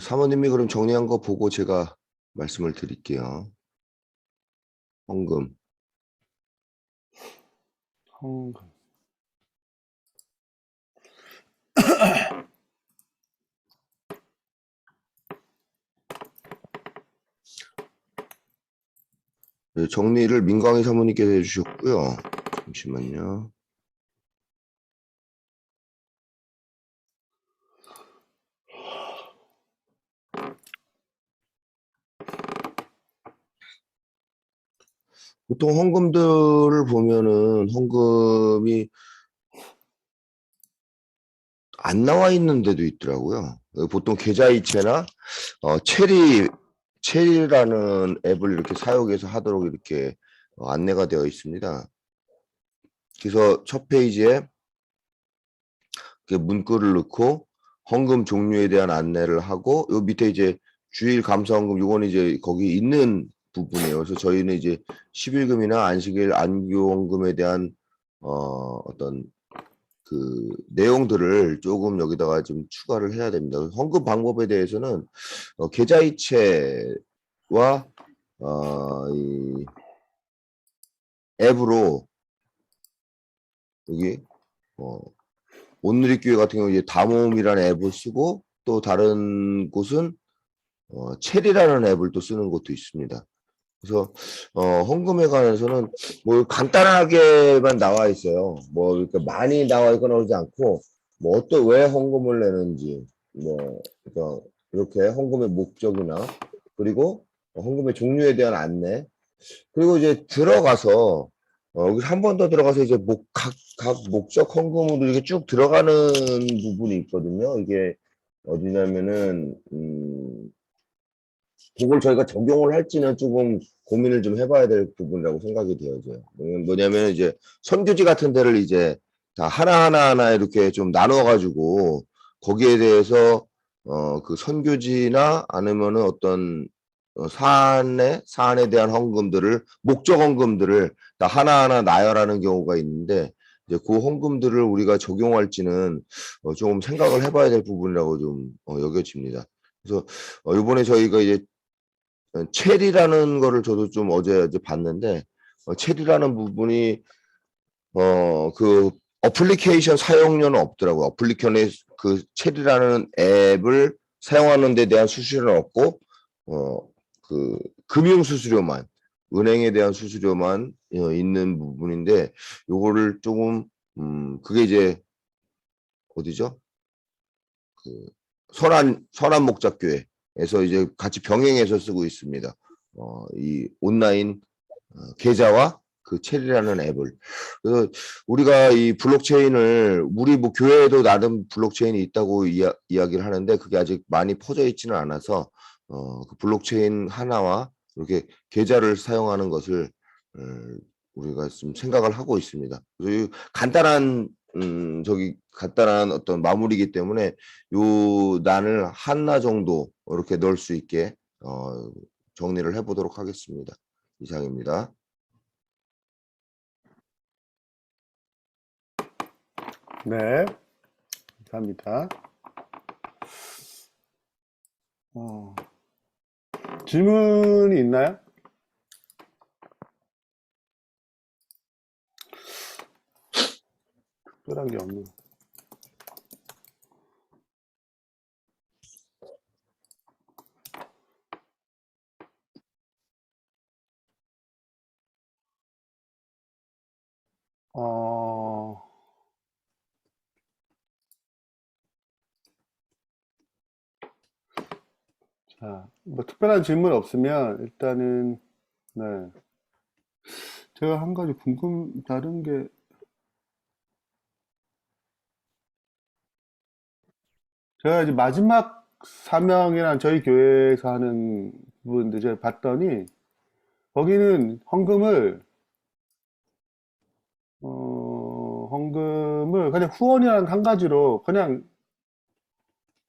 사모님이 그럼 정리한 거 보고 제가 말씀을 드릴게요. 헌금. 헌금. 네, 정리를 민광희 사모님께서 해주셨고요. 잠시만요. 보통 헌금들을 보면은 헌금이 안 나와 있는 데도 있더라고요. 보통 계좌이체나 체리라는 앱을 이렇게 사용해서 하도록 이렇게 안내가 되어 있습니다. 그래서 첫 페이지에 문구를 넣고 헌금 종류에 대한 안내를 하고 요 밑에 이제 주일 감사헌금 요거는 이제 거기 있는 부분이에요. 그래서 저희는 이제 10일금이나 안식일 안교헌금에 대한 어떤 그 내용들을 조금 여기다가 좀 추가를 해야 됩니다. 헌금 방법에 대해서는 계좌이체와 이 앱으로 여기 온누리교회 같은 경우 이제 다모음이라는 앱을 쓰고 또 다른 곳은 체리라는 앱을 또 쓰는 곳도 있습니다. 그래서 헌금에 관해서는 뭐 간단하게만 나와 있어요. 뭐 이렇게 많이 나와 있거나 그러지 않고 뭐 어떤 왜 헌금을 내는지 뭐 그러니까 이렇게 헌금의 목적이나 그리고 헌금의 종류에 대한 안내 그리고 이제 들어가서 여기 한 번 더 들어가서 이제 각 목적 헌금으로 이렇게 쭉 들어가는 부분이 있거든요. 이게 어디냐면은 그걸 저희가 적용을 할지는 조금 고민을 좀 해봐야 될 부분이라고 생각이 되어져요. 뭐냐면 이제 선교지 같은 데를 이제 다 하나하나 이렇게 좀 나눠가지고 거기에 대해서 그 선교지나 아니면은 어떤 사안에 대한 헌금들을 목적 헌금들을 다 하나하나 나열하는 경우가 있는데 이제 그 헌금들을 우리가 적용할지는 조금 생각을 해봐야 될 부분이라고 좀 여겨집니다. 그래서 이번에 저희가 이제 체리라는 거를 저도 좀 어제 봤는데 체리라는 부분이 그 어플리케이션 사용료는 없더라고요. 어플리케이션에 그 체리라는 앱을 사용하는 데 대한 수수료는 없고 그 금융 수수료만 은행에 대한 수수료만 있는 부분인데 요거를 조금 그게 이제 어디죠? 그 선한 목자교회에서 이제 같이 병행해서 쓰고 있습니다. 이 온라인 계좌와 그 체리라는 앱을. 그래서 우리가 이 블록체인을 우리 뭐 교회에도 나름 블록체인이 있다고 이야기를 하는데 그게 아직 많이 퍼져 있지는 않아서 그 블록체인 하나와 이렇게 계좌를 사용하는 것을 우리가 좀 생각을 하고 있습니다. 그리고 간단한 어떤 마무리이기 때문에 요 난을 하나 정도 이렇게 넣을 수 있게 정리를 해보도록 하겠습니다. 이상입니다. 네, 감사합니다. 질문이 있나요? 특별한 게 없네요. 자, 뭐 특별한 질문 없으면 일단은 네, 제가 한 가지 다른 게 제가 이제 마지막 사명이란 저희 교회에서 하는 부분들 제가 봤더니 거기는 헌금을 그냥 후원이라는 한 가지로 그냥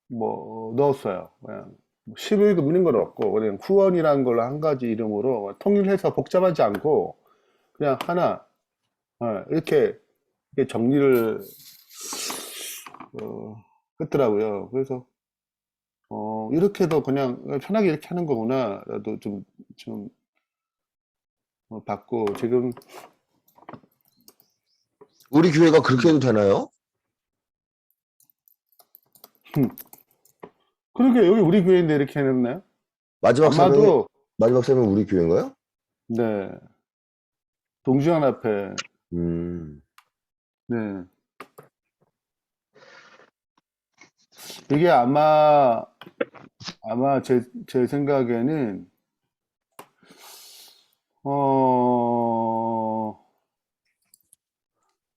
뭐 넣었어요. 그냥 11금 이런 건 없고 그냥 후원이라는 걸로 한 가지 이름으로 통일해서 복잡하지 않고 그냥 하나 이렇게 정리를 했더라고요. 그래서 이렇게도 그냥 편하게 이렇게 하는 거구나. 나도 좀 받고, 지금, 우리 교회가 그렇게 음, 해도 되나요? 그러게, 여기 우리 교회인데 이렇게 해놨나요? 마지막 사명이, 아마도, 마지막 사명이 우리 교회인가요? 네, 동주연 앞에, 음, 네. 이게 아마 제 생각에는, 어,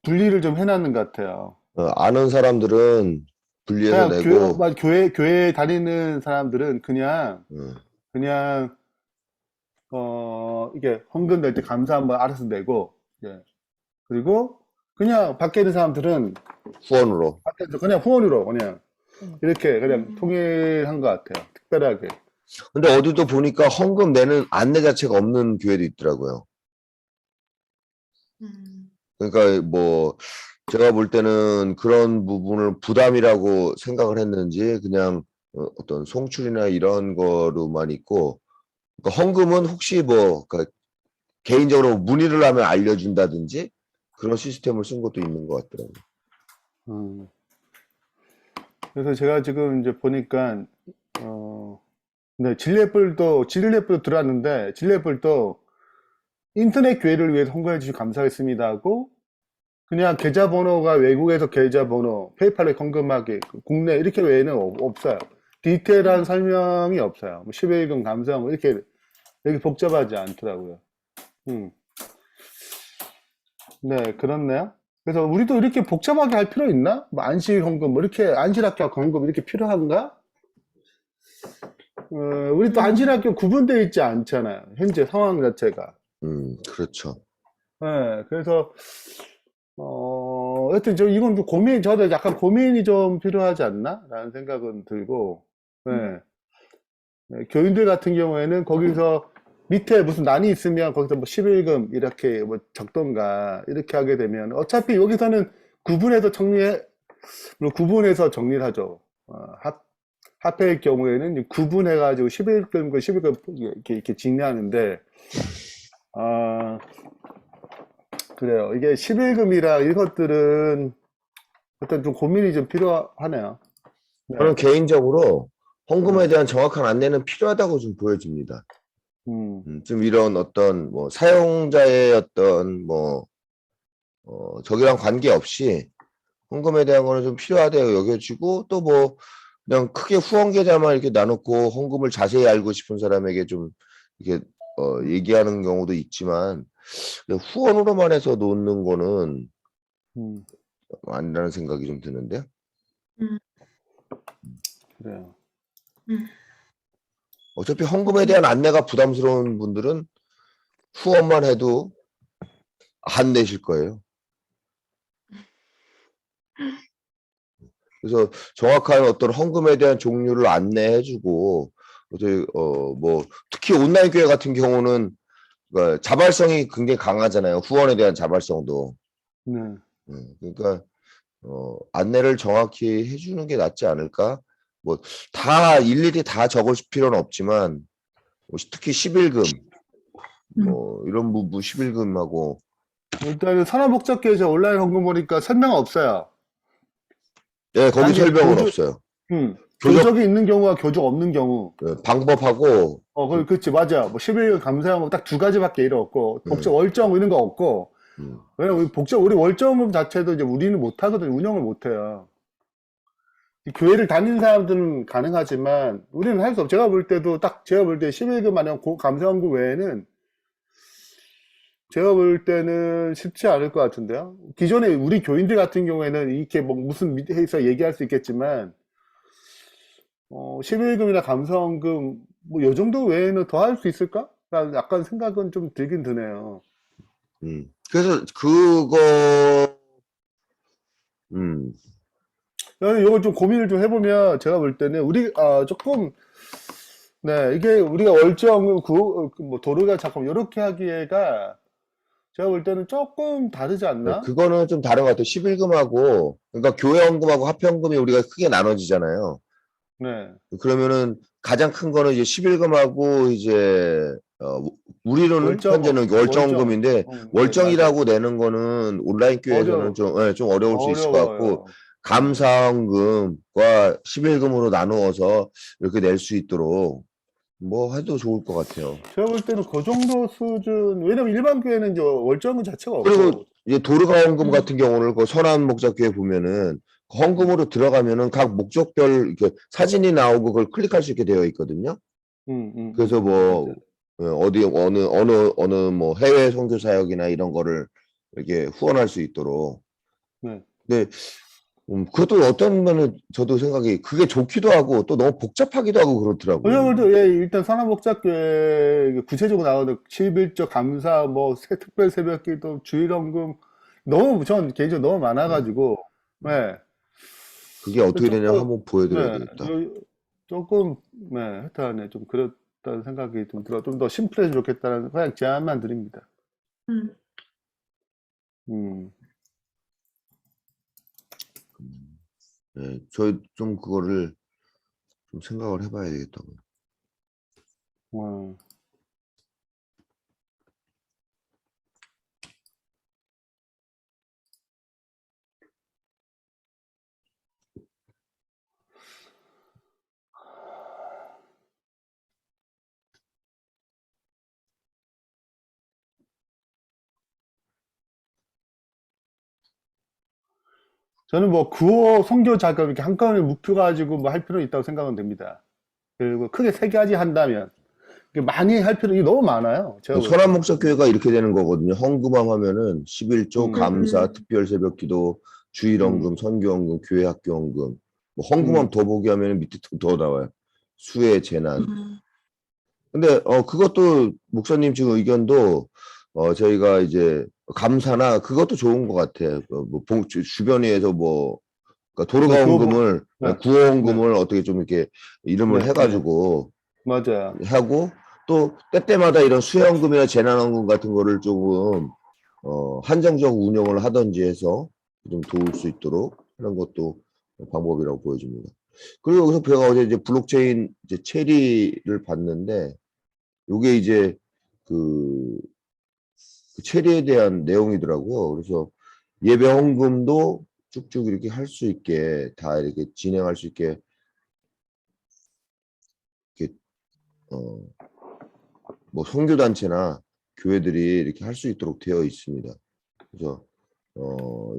분리를 좀 해놨는 것 같아요. 아는 사람들은 분리해서 그냥 내고, 교회 다니는 사람들은 어, 그냥, 이게 헌금 낼 때 감사 한번 알아서 내고, 예. 그리고 그냥 밖에 있는 사람들은 후원으로. 밖에서 그냥 후원으로 그냥 이렇게 그냥 통일한 것 같아요. 특별하게. 근데 어디도 보니까 헌금 내는 안내 자체가 없는 교회도 있더라고요. 음, 그러니까 뭐 제가 볼 때는 그런 부분을 부담이라고 생각을 했는지 그냥 어떤 송출이나 이런 거로만 있고, 그러니까 헌금은 혹시 뭐 그러니까 개인적으로 문의를 하면 알려준다든지 그런 시스템을 쓴 것도 있는 것 같더라고요. 음. 그래서 제가 지금 이제 보니까, 어, 네, 진리의 뿔도 들어왔는데, 진리의 뿔도 인터넷 교회를 위해서 헌금해 주시 감사했습니다 하고, 그냥 계좌번호가 외국에서 계좌번호, 페이팔에 헌금하기, 국내 이렇게 외에는 없어요. 디테일한 설명이 없어요. 뭐 11금 감사, 뭐 이렇게 복잡하지 않더라고요. 음. 네, 그렇네요. 그래서 우리도 이렇게 복잡하게 할 필요 있나? 뭐 안식 헌금, 뭐 이렇게 안실학교 헌금 이렇게 필요한가? 우리 또 음, 안실학교 구분되어 있지 않잖아요. 현재 상황 자체가. 그렇죠. 네, 그래서 여튼 이건 좀 저도 약간 고민이 좀 필요하지 않나? 라는 생각은 들고, 네. 음, 네, 교인들 같은 경우에는 거기서 밑에 무슨 난이 있으면 거기서 뭐 11금 이렇게 뭐 적던가 이렇게 하게 되면 어차피 여기서는 구분해서 구분해서 정리를 하죠. 합회의 경우에는 구분해가지고 11금과 11금 이렇게 정리하는데, 아, 그래요. 이게 11금이라 이것들은 일단 좀 고민이 좀 필요하네요. 네. 저는 개인적으로 네. 헌금에 대한 정확한 안내는 필요하다고 좀 보여집니다. 음, 좀 이런 어떤 뭐 사용자의 어떤 뭐 저기랑 관계없이 헌금에 대한 거는 좀 필요하다고 여겨지고, 또 뭐 그냥 크게 후원 계좌만 이렇게 나놓고 헌금을 자세히 알고 싶은 사람에게 좀 이렇게 얘기하는 경우도 있지만, 근데 후원으로만 해서 놓는 거는 음, 아니라는 생각이 좀 드는데요. 음, 그래요. 음. 어차피 헌금에 대한 안내가 부담스러운 분들은 후원만 해도 안 내실 거예요. 그래서 정확한 어떤 헌금에 대한 종류를 안내해주고, 뭐 특히 온라인 교회 같은 경우는 그러니까 자발성이 굉장히 강하잖아요. 후원에 대한 자발성도. 네. 그러니까 안내를 정확히 해주는 게 낫지 않을까? 뭐 다 일일이 다 적을 필요는 없지만, 뭐 특히 11금 음. 뭐 이런 부분 11금하고 일단은 산업복잡계에서 온라인 헌금 보니까 설명 없어요. 예, 거기 단지 설명은 없어요. 교적 교적이 있는 경우와 교적 없는 경우. 방법하고 그렇지, 맞아. 뭐 11일 감사한 거 딱 두 가지밖에 이름 없고, 복적 음, 월정 이런 거 없고, 음, 왜냐면 우리 월정금 자체도 이제 우리는 못 하거든, 운영을 못 해요. 이 교회를 다니는 사람들은 가능하지만, 우리는 할 수 없어. 제가 볼 때 11금 마냥 감사원금 외에는, 제가 볼 때는 쉽지 않을 것 같은데요. 기존에 우리 교인들 같은 경우에는 이렇게 뭐 무슨 밑에서 얘기할 수 있겠지만, 11금이나 감사원금, 뭐, 요 정도 외에는 더 할 수 있을까? 라는 약간 생각은 좀 들긴 드네요. 그래서 그거 음, 나는 이걸 좀 고민을 좀 해보면, 제가 볼 때는, 조금, 네, 이게 우리가 월정, 뭐, 도로가 잠깐, 이렇게 하기에가, 제가 볼 때는 조금 다르지 않나? 그거는 좀 다른 것 같아요. 11금하고 그러니까 교회 헌금하고 합회 헌금이 우리가 크게 나눠지잖아요. 네. 그러면은 가장 큰 거는 이제 11금하고 이제 우리로는 현재는 월정금인데 네, 월정이라고 맞아요. 내는 거는 온라인 교회에서는 좀 어려울 수 있을 것 같고 어려워요. 감사원금과 11금으로 나누어서 이렇게 낼 수 있도록 뭐 해도 좋을 것 같아요. 제가 볼 때는 그 정도 수준, 왜냐면 일반 교회는 이제 월정금 자체가 그리고 없고, 이제 도르가원금 음. 같은 경우는 그 선한 목자교회 보면은 그 헌금으로 들어가면은 각 목적별 이렇게 사진이 나오고 그걸 클릭할 수 있게 되어 있거든요. 그래서 뭐 맞아요. 어디 어느 뭐 해외 선교 사역이나 이런 거를 이렇게 후원할 수 있도록. 네. 근데 그것도 어떤 면은 저도 생각이 그게 좋기도 하고 또 너무 복잡하기도 하고 제가 볼 그렇더라고요. 때, 예, 일단 선한목자교회 구체적으로 나오는 11조 감사, 뭐, 특별 새벽기도, 주일헌금, 너무, 전 개인적으로 너무 네. 많아가지고, 네. 그게 어떻게 되냐 조금, 한번 보여드려야 네, 되겠다. 조금, 네, 하여튼, 좀 그렇다는 생각이 좀 들어. 좀 더 심플해서 좋겠다는, 그냥 제안만 드립니다. 음. 음, 네, 저희 좀 그거를 좀 생각을 해봐야 되겠다고. 어. 저는 뭐 구호 선교 작업 이렇게 한꺼번에 묵혀가지고 뭐 할 필요는 있다고 생각은 됩니다. 그리고 크게 세 가지 한다면 이게 많이 할 필요 이게 너무 많아요. 제가 볼 선한 때. 목적교회가 이렇게 되는 거거든요. 헌금함 하면은 11조 음, 감사 음. 특별 새벽기도 음, 주일헌금 선교헌금 교회 학교헌금 뭐 음, 헌금함 더 보기 하면 밑에 더 나와요. 수해 재난. 음. 근데 그것도 목사님 지금 의견도 저희가 이제 감사나 그것도 좋은 것 같아요. 뭐 주변에서 뭐 그러니까 네, 도로가원금을 네, 네, 구호원금을 어떻게 좀 이렇게 이름을 네, 네, 해가지고 맞아요. 하고 또 때때마다 이런 수혜원금이나 재난원금 같은 거를 조금 한정적 운영을 하든지 해서 좀 도울 수 있도록 하는 것도 방법이라고 보여집니다. 그리고 여기서 제가 어제 이제 블록체인 이제 체리를 봤는데 요게 이제 그, 그 체리에 대한 내용이더라고요. 그래서 예배 헌금도 쭉쭉 이렇게 할 수 있게 다 이렇게 진행할 수 있게 이렇게 뭐 선교단체나 교회들이 이렇게 할 수 있도록 되어 있습니다. 그래서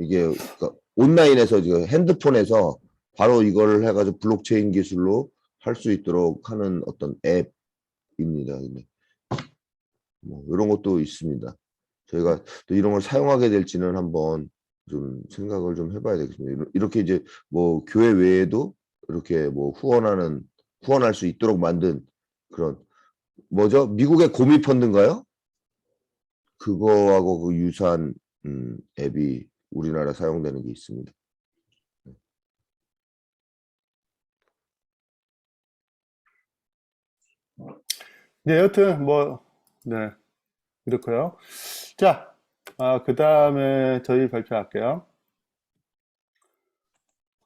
이게 그러니까 온라인에서 지금 핸드폰에서 바로 이걸 해가지고 블록체인 기술로 할 수 있도록 하는 어떤 앱입니다. 근데 뭐 이런 것도 있습니다. 저희가 또 이런 걸 사용하게 될지는 한번 좀 생각을 좀 해봐야 되겠습니다. 이렇게 이제 뭐 교회 외에도 이렇게 뭐 후원할 수 있도록 만든 그런 뭐죠? 미국의 고미 펀드인가요? 그거하고 그 유사한 앱이 우리나라 사용되는 게 있습니다. 네, 여튼 뭐, 네, 그렇고요. 자, 그 다음에 저희 발표할게요.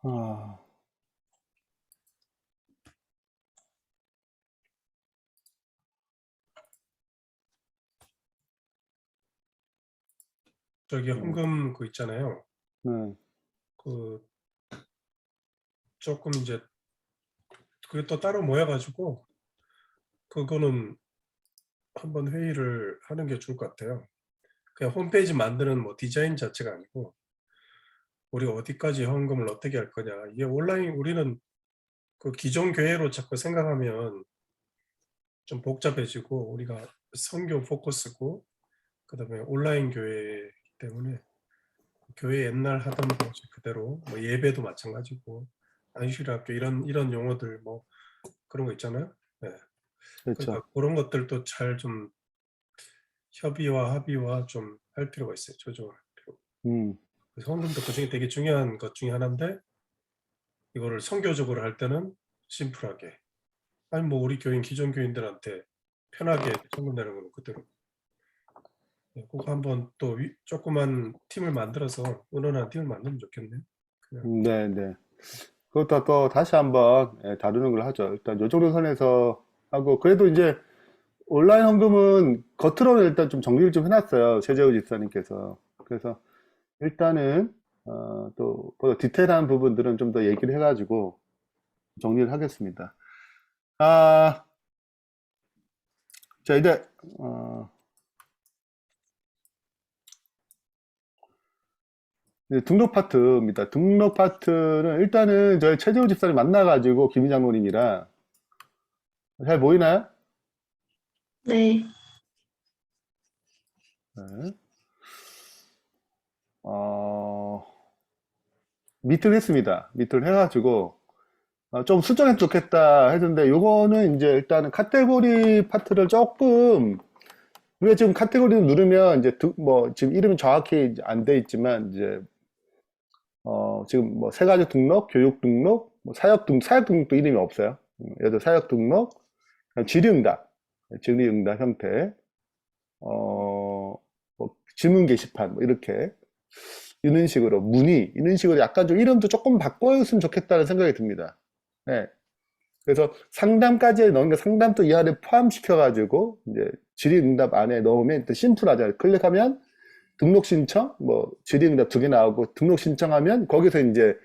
아, 저기 네, 헌금 그 있잖아요. 네, 그 조금 이제 그게 또 따로 모여가지고 그거는 한번 회의를 하는 게 좋을 것 같아요. 그냥 홈페이지 만드는 뭐 디자인 자체가 아니고 우리가 어디까지 헌금을 어떻게 할 거냐. 이게 온라인 우리는 그 기존 교회로 자꾸 생각하면 좀 복잡해지고 우리가 선교 포커스고 그다음에 온라인 교회이기 때문에 교회 옛날 하던 것이 그대로 뭐 예배도 마찬가지고 안식일학교 이런 용어들 뭐 그런 거 있잖아요. 네. 그렇죠. 그러니까 그런 것들도 잘 좀 협의와 합의와 좀 할 필요가 있어요. 조정할 필요. 음, 그래서 헌금도 그중에 되게 중요한 것 중에 하나인데 이거를 선교적으로 할 때는 심플하게 아니 뭐 우리 교인 기존 교인들한테 편하게 헌금 내는 거는 그대로 꼭 한번 또 조그만 팀을 만들어서 은원한 팀을 만들면 좋겠네요. 그냥 네, 네. 그것도 또 다시 한번 다루는 걸 하죠. 일단 요 정도 선에서 하고, 그래도 이제 온라인 헌금은 겉으로는 일단 좀 정리를 좀 해놨어요. 최재우 집사님께서. 그래서 일단은 또 디테일한 부분들은 좀 더 얘기를 해가지고 정리를 하겠습니다. 자, 이제 이제 등록 파트입니다. 등록 파트는 일단은 저희 최재우 집사님 만나가지고 김희 장로님이랑 잘 보이나요? 네. 네. 미트를 했습니다. 미트를 해가지고 좀 수정했으면 좋겠다 했는데, 요거는 이제 일단은 카테고리 파트를 조금, 우리가 지금 카테고리를 누르면 이제 뭐 지금 이름이 정확히 안 돼 있지만 이제 지금 뭐 세가지 등록, 교육 등록, 뭐 사역 등록도 이름이 없어요. 예를 들어 사역 등록, 질의응답 형태, 뭐 질문 게시판 뭐 이렇게 이런 식으로 문의 이런 식으로 약간 좀 이름도 조금 바꿔줬으면 좋겠다는 생각이 듭니다. 네. 그래서 상담까지 넣으니까 상담도 이 안에 포함시켜가지고 이제 질의응답 안에 넣으면 또 심플하잖아요. 클릭하면 등록 신청, 뭐 질의응답 2개 나오고 등록 신청하면 거기서 이제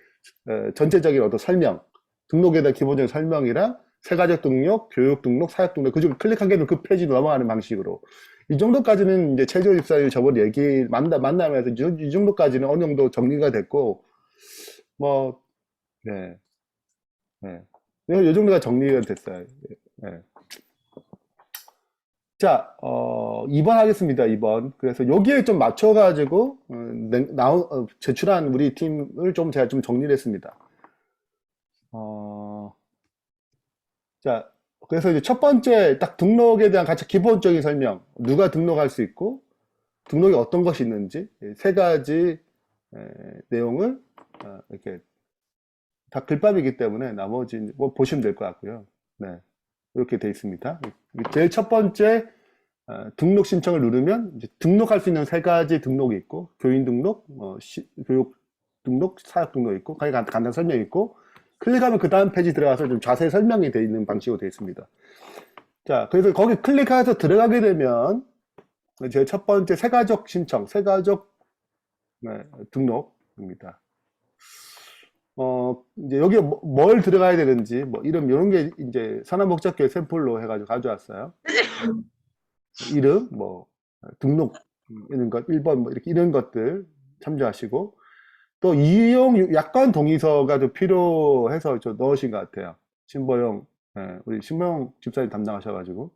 전체적인 어떤 설명, 등록에 대한 기본적인 설명이랑 세가족 등록, 교육 등록, 사역 등록 그중 클릭한 게 그 페이지로 넘어가는 방식으로 이 정도까지는 이제 최재호 집사님 저번 얘기 만나면서 이 정도까지는 어느 정도 정리가 됐고 뭐 네. 네. 이 정도가 정리가 됐어요. 네. 자, 2번 하겠습니다. 2번. 그래서 여기에 좀 맞춰가지고, 제출한 우리 팀을 좀 제가 좀 정리를 했습니다. 자, 그래서 이제 첫 번째 딱 등록에 대한 가장 기본적인 설명. 누가 등록할 수 있고, 등록에 어떤 것이 있는지, 세 가지 내용을 이렇게 다 글밥이기 때문에 나머지 뭐 보시면 될 것 같고요. 네. 이렇게 되어 있습니다. 제일 첫 번째 등록 신청을 누르면 이제 등록할 수 있는 세 가지 등록이 있고 교인 등록, 교육 등록, 사역 등록 있고 간단한 설명이 있고 클릭하면 그 다음 페이지 들어가서 좀 자세히 설명이 되어 있는 방식으로 되어 있습니다. 자, 그래서 거기 클릭해서 들어가게 되면 제일 첫 번째 세가족 신청, 세가족 등록입니다. 이제 여기에 뭘 들어가야 되는지, 뭐, 이름, 이런 게 이제 산업목적교회 샘플로 해가지고 가져왔어요. 이름, 뭐, 등록, 이런 것, 1번, 뭐, 이렇게 이런 것들 참조하시고, 또 이용 약관 동의서가 좀 필요해서 좀 넣으신 것 같아요. 신보영, 우리 신보영 집사님 담당하셔가지고.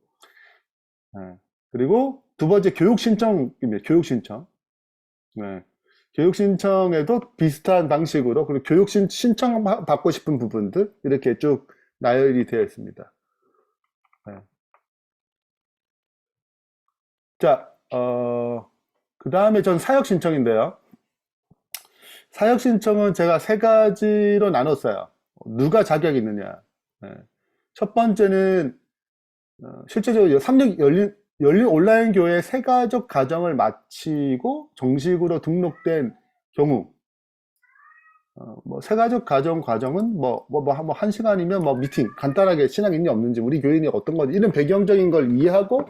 그리고 두 번째 교육 신청입니다. 교육 신청. 교육 신청에도 비슷한 방식으로 그리고 교육 신청 받고 싶은 부분들 이렇게 쭉 나열이 되어 있습니다. 자, 그 다음에 전 사역 신청인데요. 사역 신청은 제가 세 가지로 나눴어요. 누가 자격이 있느냐. 첫 번째는 실제적으로 열린 온라인 교회 세가족 가정을 마치고 정식으로 등록된 경우, 뭐 세가족 가정 과정은 뭐 1시간이면 뭐 미팅 간단하게 신앙 있니 없는지 우리 교인이 어떤 건지 이런 배경적인 걸 이해하고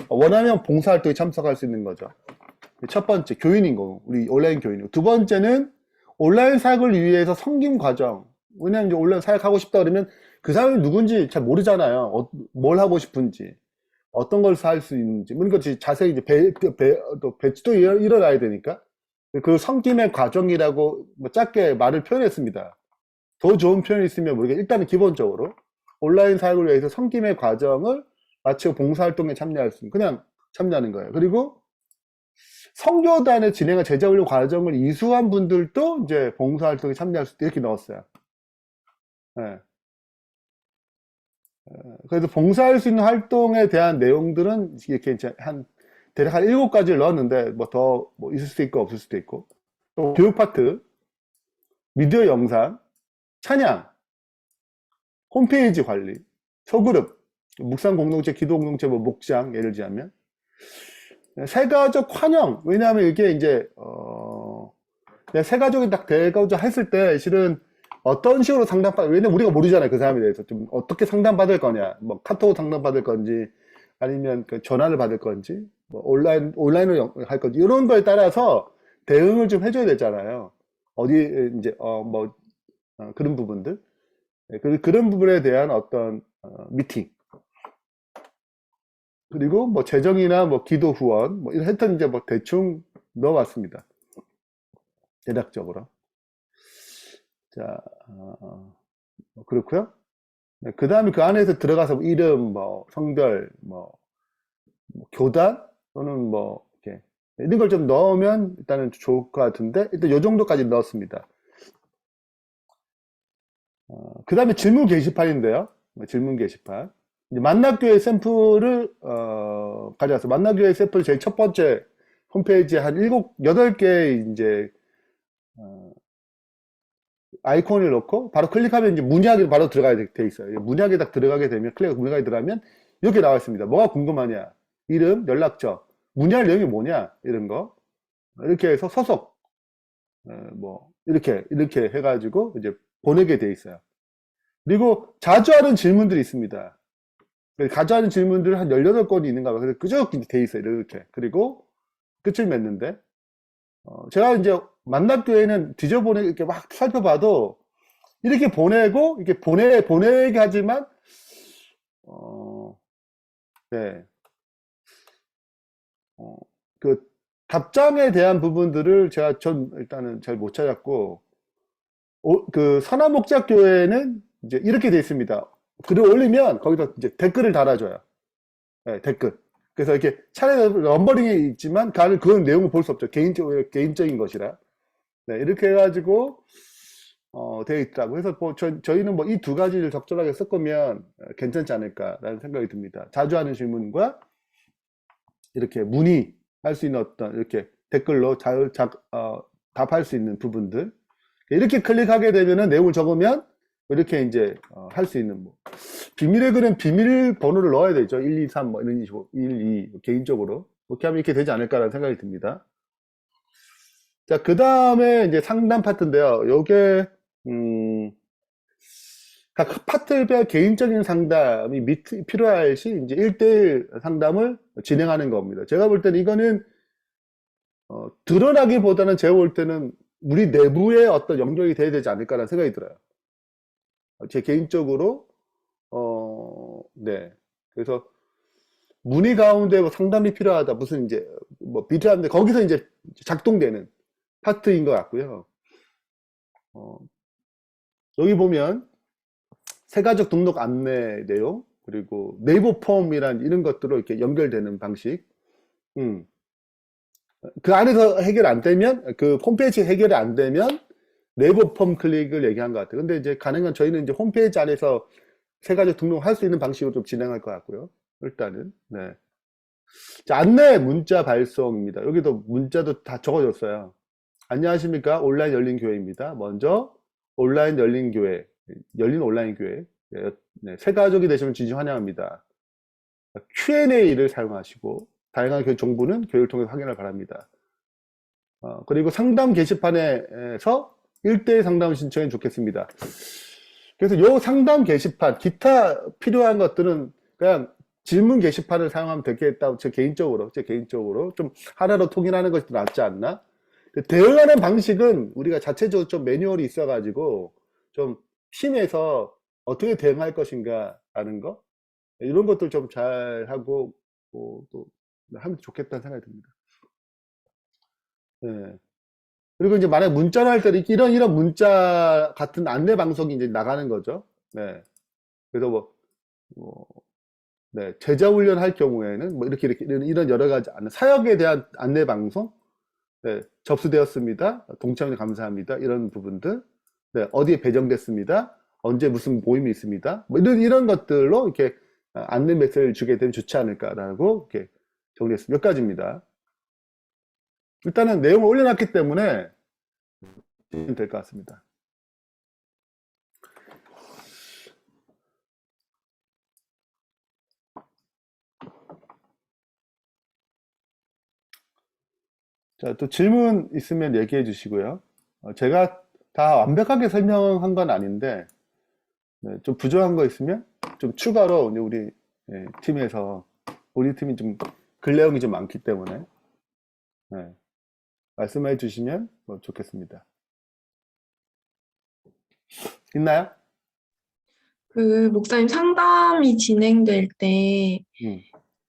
원하면 봉사활동에 참석할 수 있는 거죠. 첫 번째 교인인 거고 우리 온라인 교인이고, 두 번째는 온라인 사역을 위해서 섬김 과정. 왜냐면 이제 온라인 사역하고 싶다 그러면 그 사람이 누군지 잘 모르잖아요. 뭘 하고 싶은지, 어떤 걸 살 수 있는지, 그러니까 자세히 이제 배치도 일어나야 되니까 그 섬김의 과정이라고 뭐 짧게 말을 표현했습니다. 더 좋은 표현이 있으면 모르겠. 일단은 기본적으로 온라인 사역을 위해서 섬김의 과정을 마치고 봉사활동에 참여할 수 있는, 그냥 참여하는 거예요. 그리고 선교단의 진행한 제자훈련 과정을 이수한 분들도 이제 봉사활동에 참여할 수 있게 이렇게 넣었어요. 그래서 봉사할 수 있는 활동에 대한 내용들은 이렇게 이제 대략 한 7가지를 넣었는데 뭐 더 있을 수도 있고 없을 수도 있고, 또 교육 파트, 미디어 영상, 찬양, 홈페이지 관리, 소그룹, 묵상 공동체, 기도 공동체, 뭐 목장 예를 들자면 세가족 환영. 왜냐하면 이게 이제 세가족이 딱 되고자 했을 때 실은 어떤 식으로 왜냐면 우리가 모르잖아요. 그 사람에 대해서. 좀 어떻게 상담받을 거냐. 뭐 카톡 상담받을 건지, 아니면 그 전화를 받을 건지, 뭐 온라인으로 할 건지, 이런 거에 따라서 대응을 좀 해줘야 되잖아요. 이제, 그런 부분들. 네, 그런 부분에 대한 어떤, 미팅. 그리고 뭐 재정이나 뭐 기도 후원, 뭐 하여튼 이제 뭐 대충 넣어봤습니다. 대략적으로. 자, 그렇고요. 네, 그 다음에 그 안에서 들어가서 뭐 이름, 뭐 성별, 뭐 교단 또는 뭐 이렇게 이런 걸 좀 넣으면 일단은 좋을 것 같은데 일단 요 정도까지 넣었습니다. 그 다음에 질문 게시판인데요. 질문 게시판. 이제 만나교회 샘플을 가져왔어요. 만나교회 샘플 제일 첫 번째 홈페이지에 한 8개 이제 아이콘을 넣고 바로 클릭하면 이제 문의하기 바로 들어가야 돼 있어요. 문의하기 딱 들어가게 되면 문의하기 들어가면 이렇게 나와 있습니다. 뭐가 궁금하냐? 이름, 연락처, 문의할 내용이 뭐냐? 이런 거 이렇게 해서 소속 뭐 이렇게 해가지고 이제 보내게 돼 있어요. 그리고 자주 하는 질문들이 있습니다. 자주 하는 질문들 한 18건이 있는가 봐요. 그래서 끄적끄적 돼 있어요. 이렇게. 그리고 끝을 맺는데 제가 이제 만납교회는 뒤져보내 이렇게 막 살펴봐도 이렇게 보내고 이렇게 보내게 하지만 네. 그 답장에 대한 부분들을 전 일단은 잘 못 찾았고 그 선화목자교회는 이제 이렇게 돼 있습니다. 글을 올리면 거기서 이제 댓글을 달아줘요. 네, 댓글. 그래서 이렇게 차례 넘버링이 있지만 그건 내용을 볼 수 없죠. 개인적인 것이라. 네, 이렇게 해가지고 되어 있더라고요. 그래서 뭐 저희는 뭐 이 두 가지를 적절하게 섞으면 괜찮지 않을까라는 생각이 듭니다. 자주 하는 질문과 이렇게 문의할 수 있는 어떤 이렇게 댓글로 답할 수 있는 부분들. 이렇게 클릭하게 되면은 내용을 적으면 이렇게 이제 할 수 있는 뭐 비밀의 글은 비밀번호를 넣어야 되죠. 1, 2, 3 뭐 이런 식으로 1, 2 개인적으로 그렇게 하면 이렇게 되지 않을까라는 생각이 듭니다. 자, 그 다음에 이제 상담 파트인데요. 요게 각 파트별 개인적인 상담이 필요할 시 이제 1대1 상담을 진행하는 겁니다. 제가 볼 때는 이거는 드러나기보다는 제가 볼 때는 우리 내부에 어떤 연결이 돼야 되지 않을까라는 생각이 들어요. 제 개인적으로 네. 그래서 문의 가운데 뭐 상담이 필요하다 무슨 이제 뭐 필요한데 거기서 이제 작동되는 파트인 것 같고요. 여기 보면 새가족 등록 안내 내용 그리고 네이버 폼이란 이런 것들로 이렇게 연결되는 방식. 그 안에서 해결 안 되면 그 홈페이지 해결이 안 되면 네이버 폼 클릭을 얘기한 것 같아요. 근데 이제 가능한 저희는 이제 홈페이지 안에서 새가족 등록할 수 있는 방식으로 좀 진행할 것 같고요. 일단은 네. 자, 안내 문자 발송입니다. 여기도 문자도 다 적어줬어요. 안녕하십니까? 온라인 열린 교회입니다. 먼저 온라인 열린 교회, 열린 온라인 교회. 네, 새가족이 되시면 진심 환영합니다. Q&A를 사용하시고 다양한 교회 정보는 교회를 통해서 확인을 바랍니다. 그리고 상담 게시판에서 1대1 상담 신청해 좋겠습니다. 그래서 요 상담 게시판, 기타 필요한 것들은 그냥 질문 게시판을 사용하면 되겠다고 제 개인적으로 좀 하나로 통일하는 것이 낫지 않나? 대응하는 방식은 우리가 자체적으로 좀 매뉴얼이 있어가지고 좀 팀에서 어떻게 대응할 것인가 라는 거 이런 것들 좀 잘 하고 또 하면 좋겠다는 생각이 듭니다. 네. 그리고 이제 만약 문자로 할 때는 이런 문자 같은 안내 방송이 이제 나가는 거죠. 네. 그래서 네. 제자 훈련 할 경우에는 뭐 이렇게 이런 여러 가지 사역에 대한 안내 방송, 네. 접수되었습니다. 동참에 감사합니다. 이런 부분들, 네. 어디에 배정됐습니다. 언제 무슨 모임이 있습니다. 뭐 이런 것들로 이렇게 안내 메시지를 주게 되면 좋지 않을까라고 이렇게 정리했습니다. 몇 가지입니다. 일단은 내용을 올려놨기 때문에 될 것 같습니다. 자, 또 질문 있으면 얘기해 주시고요. 제가 다 완벽하게 설명한 건 아닌데, 네, 좀 부족한 거 있으면 좀 추가로 이제 우리 팀에서, 우리 팀이 좀 글 내용이 좀 많기 때문에, 네, 말씀해 주시면 좋겠습니다. 있나요? 그 목사님 상담이 진행될 때 음,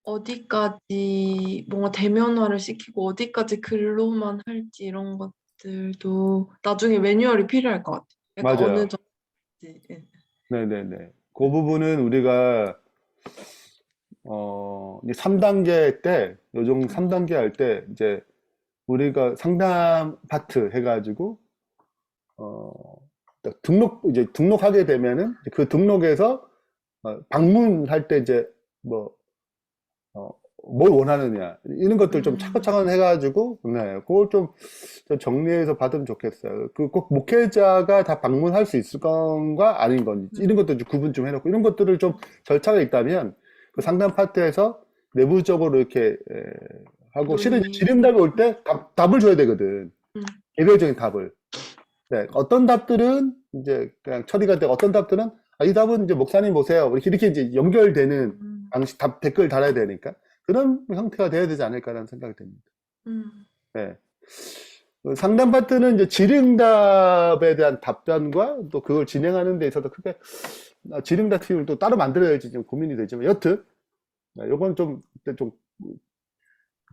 어디까지 뭔가 대면화를 시키고 어디까지 글로만 할지 이런 것들도 나중에 매뉴얼이 필요할 것 같아요. 약간 어느 맞아요. 정도인지. 예. 네네네. 그 부분은 우리가, 이제 3단계 때, 요정 3단계 할 때, 이제 우리가 상담 파트 해가지고, 어, 이제 등록하게 되면은 그 등록에서 방문할 때 이제 뭐, 어, 뭘 원하느냐, 이런 것들 좀 차근차근 해가지고, 네, 그걸 좀 정리해서 받으면 좋겠어요. 그 꼭 목회자가 다 방문할 수 있을 건가 아닌 건지, 이런 것들 좀 구분 좀 해놓고, 이런 것들을 좀 절차가 있다면, 그 상담 파트에서 내부적으로 이렇게 하고, 실은 이제 질의응답이 올 때 답을 줘야 되거든. 음. 개별적인 답을. 네, 어떤 답들은 이제 그냥 처리가 되고, 어떤 답들은 이 답은 이제 목사님 보세요. 이렇게 이제 연결되는 방식, 댓글 달아야 되니까 그런 형태가 돼야 되지 않을까라는 생각이 듭니다. 네. 그 상담 파트는 이제 질의응답에 대한 답변과 또 그걸 진행하는 데 있어서 크게 질의응답 팀을 또 따로 만들어야 할지 좀 고민이 되지만 여튼 요건 좀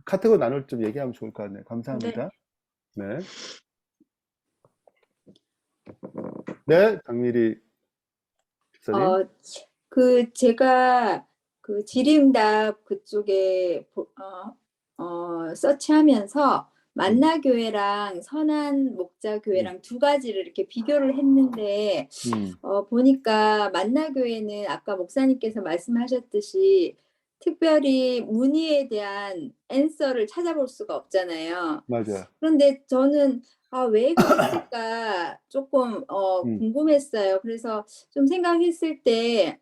카테고리 나눌 좀 얘기하면 좋을 것 같네요. 감사합니다. 네. 네, 장미리 집사님. 제가 그 질의응답 그쪽에 서치하면서 만나교회랑 선한 목자교회랑 두 가지를 이렇게 비교를 했는데 보니까 만나교회는 아까 목사님께서 말씀하셨듯이 특별히 문의에 대한 앤서를 찾아볼 수가 없잖아요. 맞아요. 그런데 저는 왜 그랬을까 조금 궁금했어요. 그래서 좀 생각했을 때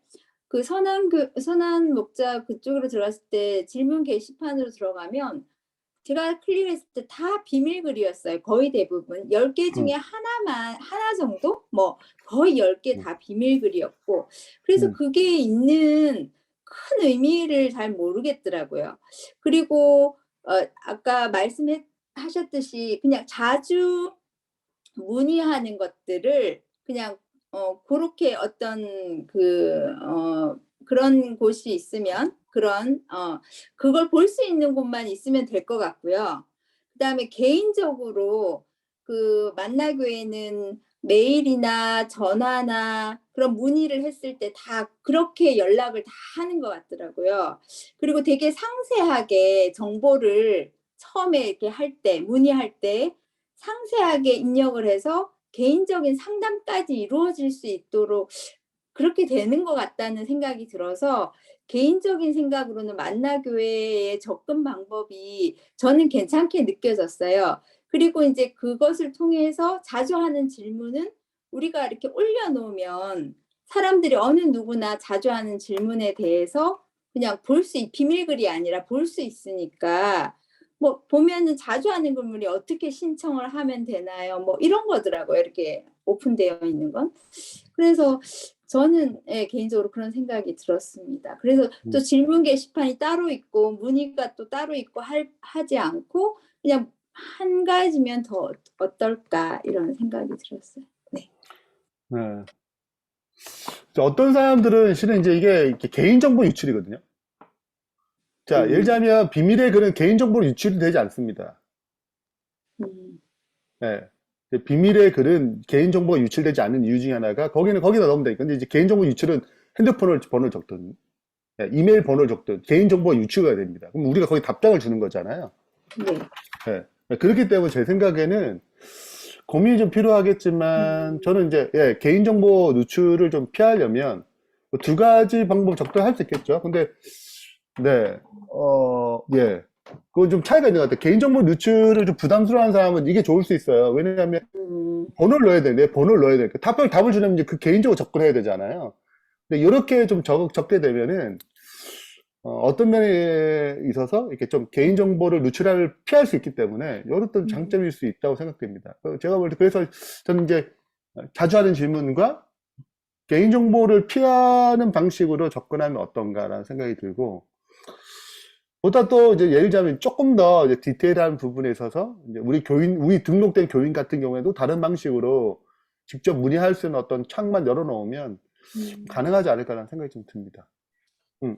그 선한 목자 그쪽으로 들어갔을 때 질문 게시판으로 들어가면 제가 클릭했을 때 다 비밀글이었어요. 거의 대부분 10개 중에 하나 정도? 뭐 거의 10개 다 비밀글이었고 그래서 그게 있는 큰 의미를 잘 모르겠더라고요. 그리고 아까 말씀하셨듯이 그냥 자주 문의하는 것들을 그냥 그렇게 어떤 그런 곳이 있으면 그걸 볼 수 있는 곳만 있으면 될 것 같고요. 그다음에 개인적으로 그 만나교회는 메일이나 전화나 그런 문의를 했을 때 다 그렇게 연락을 다 하는 것 같더라고요. 그리고 되게 상세하게 정보를 처음에 이렇게 문의할 때 상세하게 입력을 해서 개인적인 상담까지 이루어질 수 있도록 그렇게 되는 것 같다는 생각이 들어서 개인적인 생각으로는 만나교회의 접근 방법이 저는 괜찮게 느껴졌어요. 그리고 이제 그것을 통해서 자주 하는 질문은 우리가 이렇게 올려놓으면 사람들이 어느 누구나 자주 하는 질문에 대해서 그냥 비밀글이 아니라 볼 수 있으니까 뭐 보면은 자주 하는 질문이 어떻게 신청을 하면 되나요? 뭐 이런 거더라고요. 이렇게 오픈되어 있는 건. 그래서 저는 개인적으로 그런 생각이 들었습니다. 그래서 또 질문 게시판이 따로 있고 문의가 또 따로 있고 하지 않고 그냥 한 가지면 더 어떨까 이런 생각이 들었어요. 네. 네. 어떤 사람들은 실은 이제 이게 이렇게 개인정보 유출이거든요. 자, 예를 들자면 비밀의 글은 개인정보로 유출이 되지 않습니다. 네. 비밀의 글은 개인정보가 유출되지 않는 이유 중에 하나가 거기다 넣으면 되니까. 근데 이제 개인정보 유출은 핸드폰 번호를 적든, 이메일 번호를 적든 개인정보가 유출가 됩니다. 그럼 우리가 거기 답장을 주는 거잖아요. 네. 네. 그렇기 때문에 제 생각에는 고민이 좀 필요하겠지만 저는 이제 개인정보 누출을 좀 피하려면 두 가지 방법 적당할 수 있겠죠. 근데 네, 그건 좀 차이가 있는 것 같아요. 개인정보 누출을 좀 부담스러워하는 사람은 이게 좋을 수 있어요. 왜냐하면 번호를 넣어야 돼. 내 번호를 넣어야 돼. 답을 주려면 이제 그 개인적으로 접근해야 되잖아요. 근데 이렇게 좀 적게 되면은 어떤 면에 있어서 이렇게 좀 개인정보를 누출을 피할 수 있기 때문에 이것도 장점일 수 있다고 생각됩니다. 제가 볼 때 그래서 저는 이제 자주 하는 질문과 개인정보를 피하는 방식으로 접근하면 어떤가라는 생각이 들고, 보다 또 이제 예를 들자면 조금 더 이제 디테일한 부분에 있어서 이제 우리 등록된 교인 같은 경우에도 다른 방식으로 직접 문의할 수 있는 어떤 창만 열어놓으면 가능하지 않을까라는 생각이 좀 듭니다. 네,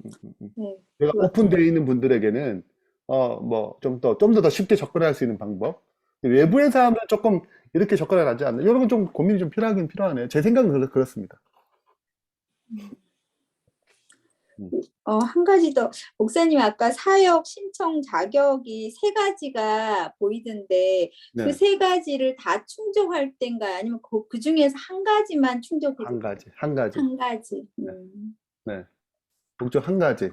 내가 그거- 오픈되어 있는 분들에게는 뭐 좀 더 쉽게 접근할 수 있는 방법. 외부의 사람들은 조금 이렇게 접근을 하지 않나. 이런 건 좀 고민이 좀 필요하긴 필요하네요. 제 생각은 그렇습니다. 한 가지 더, 목사님 아까 사역 신청 자격이 3가지가 보이던데 네, 그 3가지를 다 충족할 때인가요? 아니면 그 중에서 한 가지만 충족해도 한 가지. 한 가지. 네, 목적 한 가지.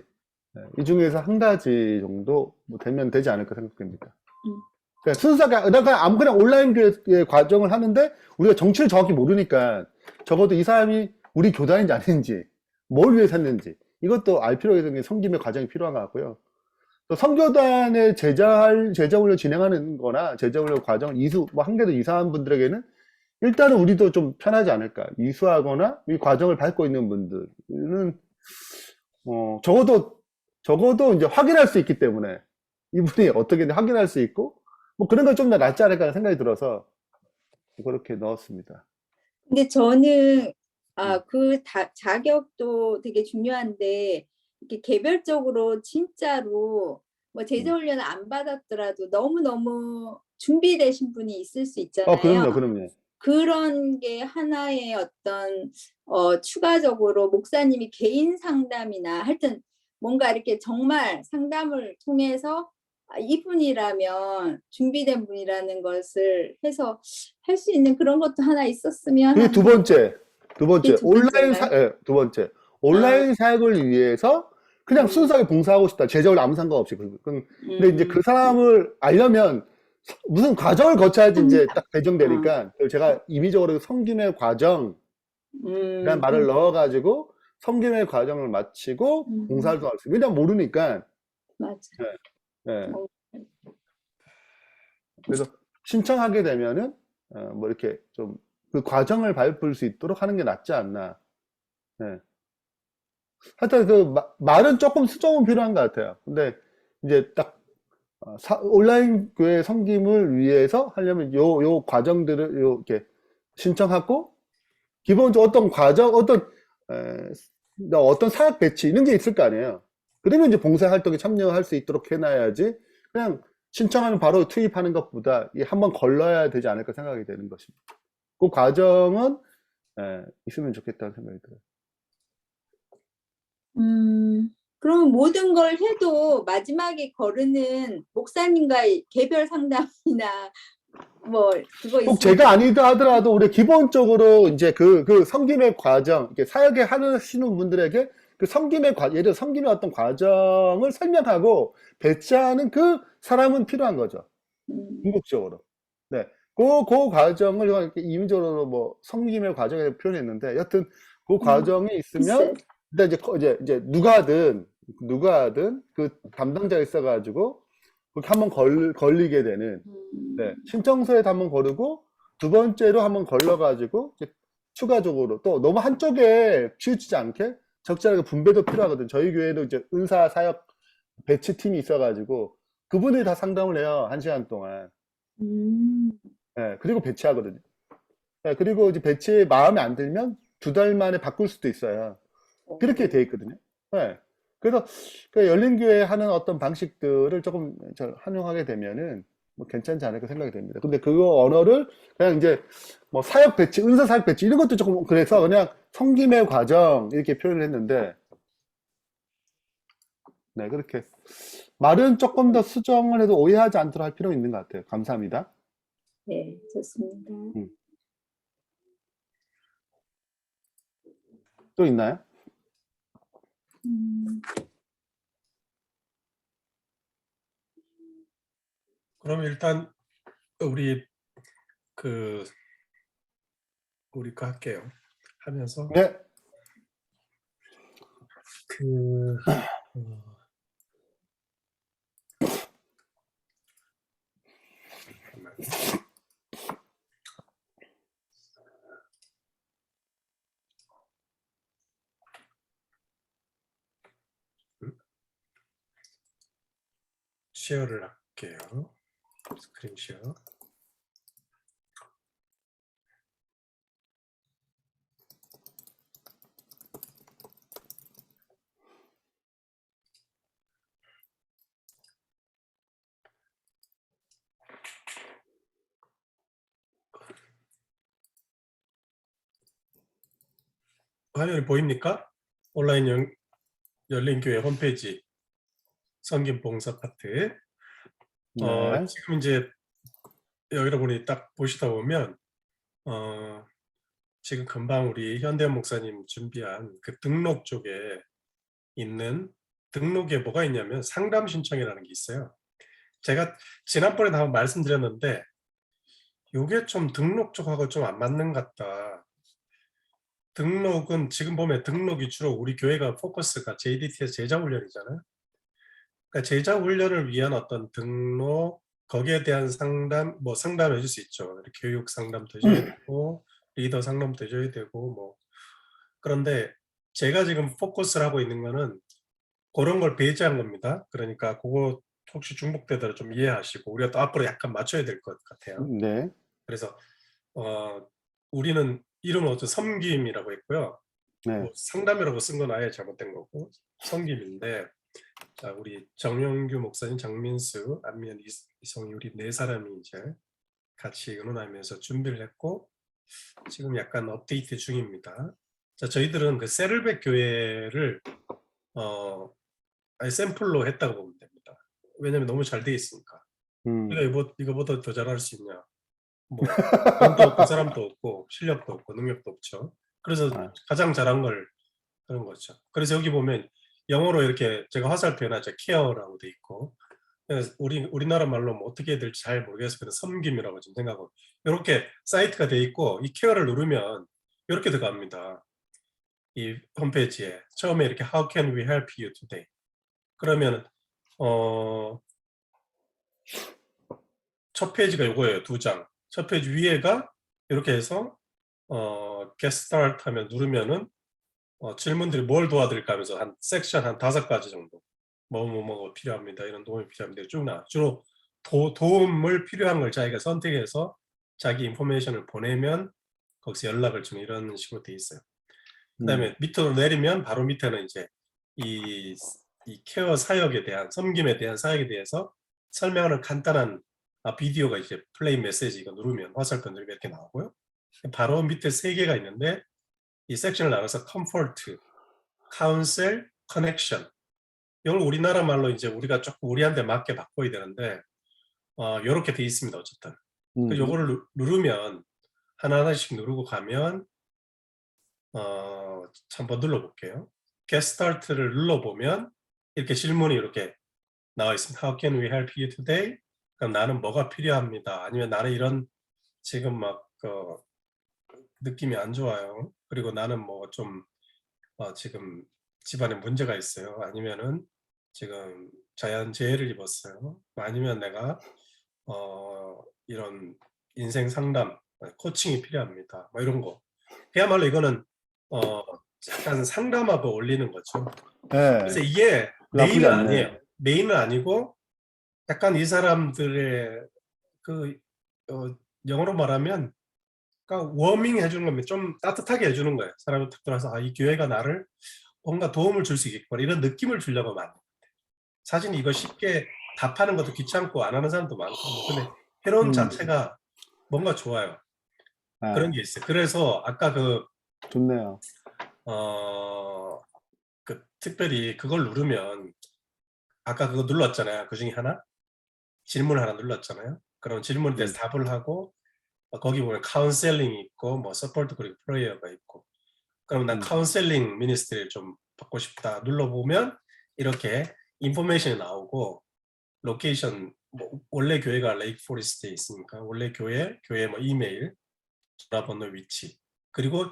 네, 이 중에서 한 가지 정도 뭐 되면 되지 않을까 생각됩니다. 그러니까 순수하게 그냥 온라인 교회 과정을 하는데 우리가 정치를 정확히 모르니까 적어도 이 사람이 우리 교단인지 아닌지, 뭘 위해서 했는지 이것도 알 필요가 있는 게 섬김의 과정이 필요한 것 같고요. 또 선교단의 제자훈련 진행하는 거나 제자훈련 과정 뭐 한 개도 이상한 분들에게는 일단은 우리도 좀 편하지 않을까. 이수하거나 이 과정을 밟고 있는 분들은 적어도 이제 확인할 수 있기 때문에 이분이 어떻게 확인할 수 있고 뭐 그런 건 좀 더 낫지 않을까 하는 생각이 들어서 그렇게 넣었습니다. 근데 저는 그 자격도 되게 중요한데 이렇게 개별적으로 진짜로 뭐 제자훈련을 안 받았더라도 너무너무 준비되신 분이 있을 수 있잖아요. 그럼요. 그런 게 하나의 어떤 추가적으로 목사님이 개인 상담이나 하여튼 뭔가 이렇게 정말 상담을 통해서 이분이라면 준비된 분이라는 것을 해서 할 수 있는 그런 것도 하나 있었으면 그게 하는 두 번째, 그게 두 번째인가요? 두 번째, 온라인 사역을 위해서 그냥 음. 순수하게 봉사하고 싶다. 제자훈련 아무 상관없이. 근데 이제 그 음. 사람을 알려면 무슨 과정을 거쳐야지 이제 딱 배정되니까 제가 임의적으로 섬김의 과정 이란 말을 넣어가지고 섬김의 과정을 마치고 봉사활동을 할 수 있어요. 왜냐면 모르니까. 맞아. 예. 그래서 신청하게 되면은 뭐 이렇게 좀 그 과정을 밟을 수 있도록 하는 게 낫지 않나. 예. 하여튼 그 말은 조금 수정은 필요한 것 같아요. 근데 이제 딱 온라인 교회 섬김을 위해서 하려면 요 과정들을 이렇게 신청하고 기본적으로 어떤 과정, 어떤 사역 배치 이런 게 있을 거 아니에요. 그러면 이제 봉사활동에 참여할 수 있도록 해놔야지 그냥 신청하면 바로 투입하는 것보다 한번 걸러야 되지 않을까 생각이 되는 것입니다. 그 과정은 있으면 좋겠다는 생각이 들어요. 그럼 모든 걸 해도 마지막에 거르는 목사님과의 개별 상담이나 뭐 그거 꼭 있으면 제가 아니다 하더라도 우리 기본적으로 이제 그 섬김의 과정, 이렇게 사역에 하시는 분들에게 그 예를 들어 섬김의 어떤 과정을 설명하고 배치하는 그 사람은 필요한 거죠. 궁극적으로. 네. 그 과정을 이렇게 임의적으로 뭐 섬김의 과정에 표현했는데 여튼 그 과정이 있으면 있어요. 일단 이제 누가 하든 그 담당자가 있어가지고 그렇게 한번 걸리게 되는 네, 신청서에도 한번 거르고 두 번째로 한번 걸러가지고 이제 추가적으로 또 너무 한쪽에 치우치지 않게 적절하게 분배도 필요하거든. 저희 교회도 이제 은사 사역 배치팀이 있어가지고 그분들이 다 상담을 해요. 1시간 동안. 네, 그리고 배치하거든요. 네, 그리고 이제 배치 마음에 안 들면 2달 만에 바꿀 수도 있어요. 그렇게 돼 있거든요. 네. 그래서 그 열린교회 하는 어떤 방식들을 조금 활용하게 되면은 뭐 괜찮지 않을까 생각이 됩니다. 근데 그거 언어를 그냥 이제 뭐 사역 배치, 은사 사역 배치 이런 것도 조금 그래서 그냥 섬김의 과정 이렇게 표현을 했는데 네, 그렇게 말은 조금 더 수정을 해도 오해하지 않도록 할 필요가 있는 것 같아요. 감사합니다. 네, 좋습니다. 또 있나요? 그럼 일단 우리 거 할게요. 하면서 네. 쉐어를 할게요. 스크린 쉐어. 화면이 보입니까? 온라인 열린교회 홈페이지 성김 봉사 파트. 네. 지금 이제 여러분이 딱 보시다 보면 지금 금방 우리 현대현 목사님 준비한 그 등록 쪽에 있는 등록에 뭐가 있냐면 상담 신청이라는 게 있어요. 제가 지난번에 한번 말씀드렸는데 이게 좀 등록 쪽하고 좀 안 맞는 것 같다. 등록은 지금 보면 등록이 주로 우리 교회가 포커스가 JDT에서 제자 훈련이잖아요. 그러니까 제자 훈련을 위한 어떤 등록, 거기에 대한 상담, 뭐 상담해 줄 수 있죠. 교육 상담도 해줘야 되고, 리더 상담도 해줘야 되고, 뭐. 그런데 제가 지금 포커스를 하고 있는 거는 그런 걸 배제한 겁니다. 그러니까 그거 혹시 중복되더라도 좀 이해하시고, 우리가 또 앞으로 약간 맞춰야 될 것 같아요. 네. 그래서, 우리는 이름은 어떤 섬김이라고 했고요. 네. 뭐 상담이라고 쓴 건 아예 잘못된 거고, 섬김인데, 자, 우리 정영규 목사님, 장민수, 안미연, 이성희 우리 네 사람이 이제 같이 의논하면서 준비를 했고 지금 약간 업데이트 중입니다. 자, 저희들은 그 세를백 교회를 아예 샘플로 했다고 보면 됩니다. 왜냐면 너무 잘 돼 있으니까. 우리가 이거보다 더 잘할 수 있냐? 뭐 돈도 없고 사람도 없고 실력도 없고 능력도 없죠. 그래서 가장 잘한 걸 그런 거죠. 그래서 여기 보면 영어로 이렇게 제가 화살표 해놨죠. 케어라고 돼 있고. 그래서 우리나라 말로 뭐 어떻게 해야 될지 잘 모르겠어서 그냥 섬김이라고 좀 생각하고. 이렇게 사이트가 돼 있고 이 케어를 누르면 이렇게 들어갑니다. 이 홈페이지에 처음에 이렇게 How can we help you today? 그러면 첫 페이지가 이거예요. 2장. 첫 페이지 위에가 이렇게 해서 Get Start 하면 누르면은 질문들이 뭘 도와드릴까 하면서 한 섹션 한 5가지 정도 뭐가 필요합니다. 이런 도움이 필요합니다. 쭉 나와. 주로 도움을 필요한 걸 자기가 선택해서 자기 인포메이션을 보내면 거기서 연락을 주는 이런 식으로 돼 있어요. 그 다음에 밑으로 내리면 바로 밑에는 이제 이 케어 사역에 대한 섬김에 대한 사역에 대해서 설명하는 간단한 비디오가 이제 플레이 메시지 이거 누르면 화살표 누르면 이렇게 나오고요. 바로 밑에 3개가 있는데 이 섹션을 나눠서 comfort, counsel, connection. 이걸 우리나라 말로 이제 우리가 조금 우리한테 맞게 바꿔야 되는데 이렇게 돼 있습니다. 어쨌든. 요거를 누르면 하나하나씩 누르고 가면 한번 눌러볼게요. Get Start를 눌러보면 이렇게 질문이 이렇게 나와 있습니다. How can we help you today? 그럼 나는 뭐가 필요합니다. 아니면 나는 이런 지금 막 느낌이 안 좋아요. 그리고 나는 뭐 좀 지금 집안에 문제가 있어요. 아니면은 지금 자연재해를 입었어요. 아니면 내가 이런 인생 상담, 코칭이 필요합니다. 뭐 이런 거. 그야말로 이거는 약간 상담하고 올리는 거죠. 네. 그래서 이게 나쁘지 메인은 않네. 아니에요. 메인은 아니고 약간 이 사람들의 그 영어로 말하면 그러니까 워밍 해주는 겁니다. 좀 따뜻하게 해주는 거예요. 사람이 탁 들어와서 이 교회가 나를 뭔가 도움을 줄 수 있겠구나 이런 느낌을 주려고 하면 안 돼요. 사실 이거 쉽게 답하는 것도 귀찮고 안 하는 사람도 많고 근데 해놓은 자체가 뭔가 좋아요. 그런 게 있어요. 그래서 아까 좋네요. 특별히 그걸 누르면 아까 그거 눌렀잖아요. 그 중에 하나 질문 하나 눌렀잖아요. 그럼 질문에 대해서 답을 하고 거기 보면 카운셀링이 있고 뭐 서포트 그리고 프레이어가 있고 그럼 난 카운셀링 미니스트리를 좀 받고 싶다 눌러보면 이렇게 인포메이션이 나오고 로케이션 뭐 원래 교회가 레이크 포레스트에 있으니까 원래 교회 뭐 이메일 전화번호 위치 그리고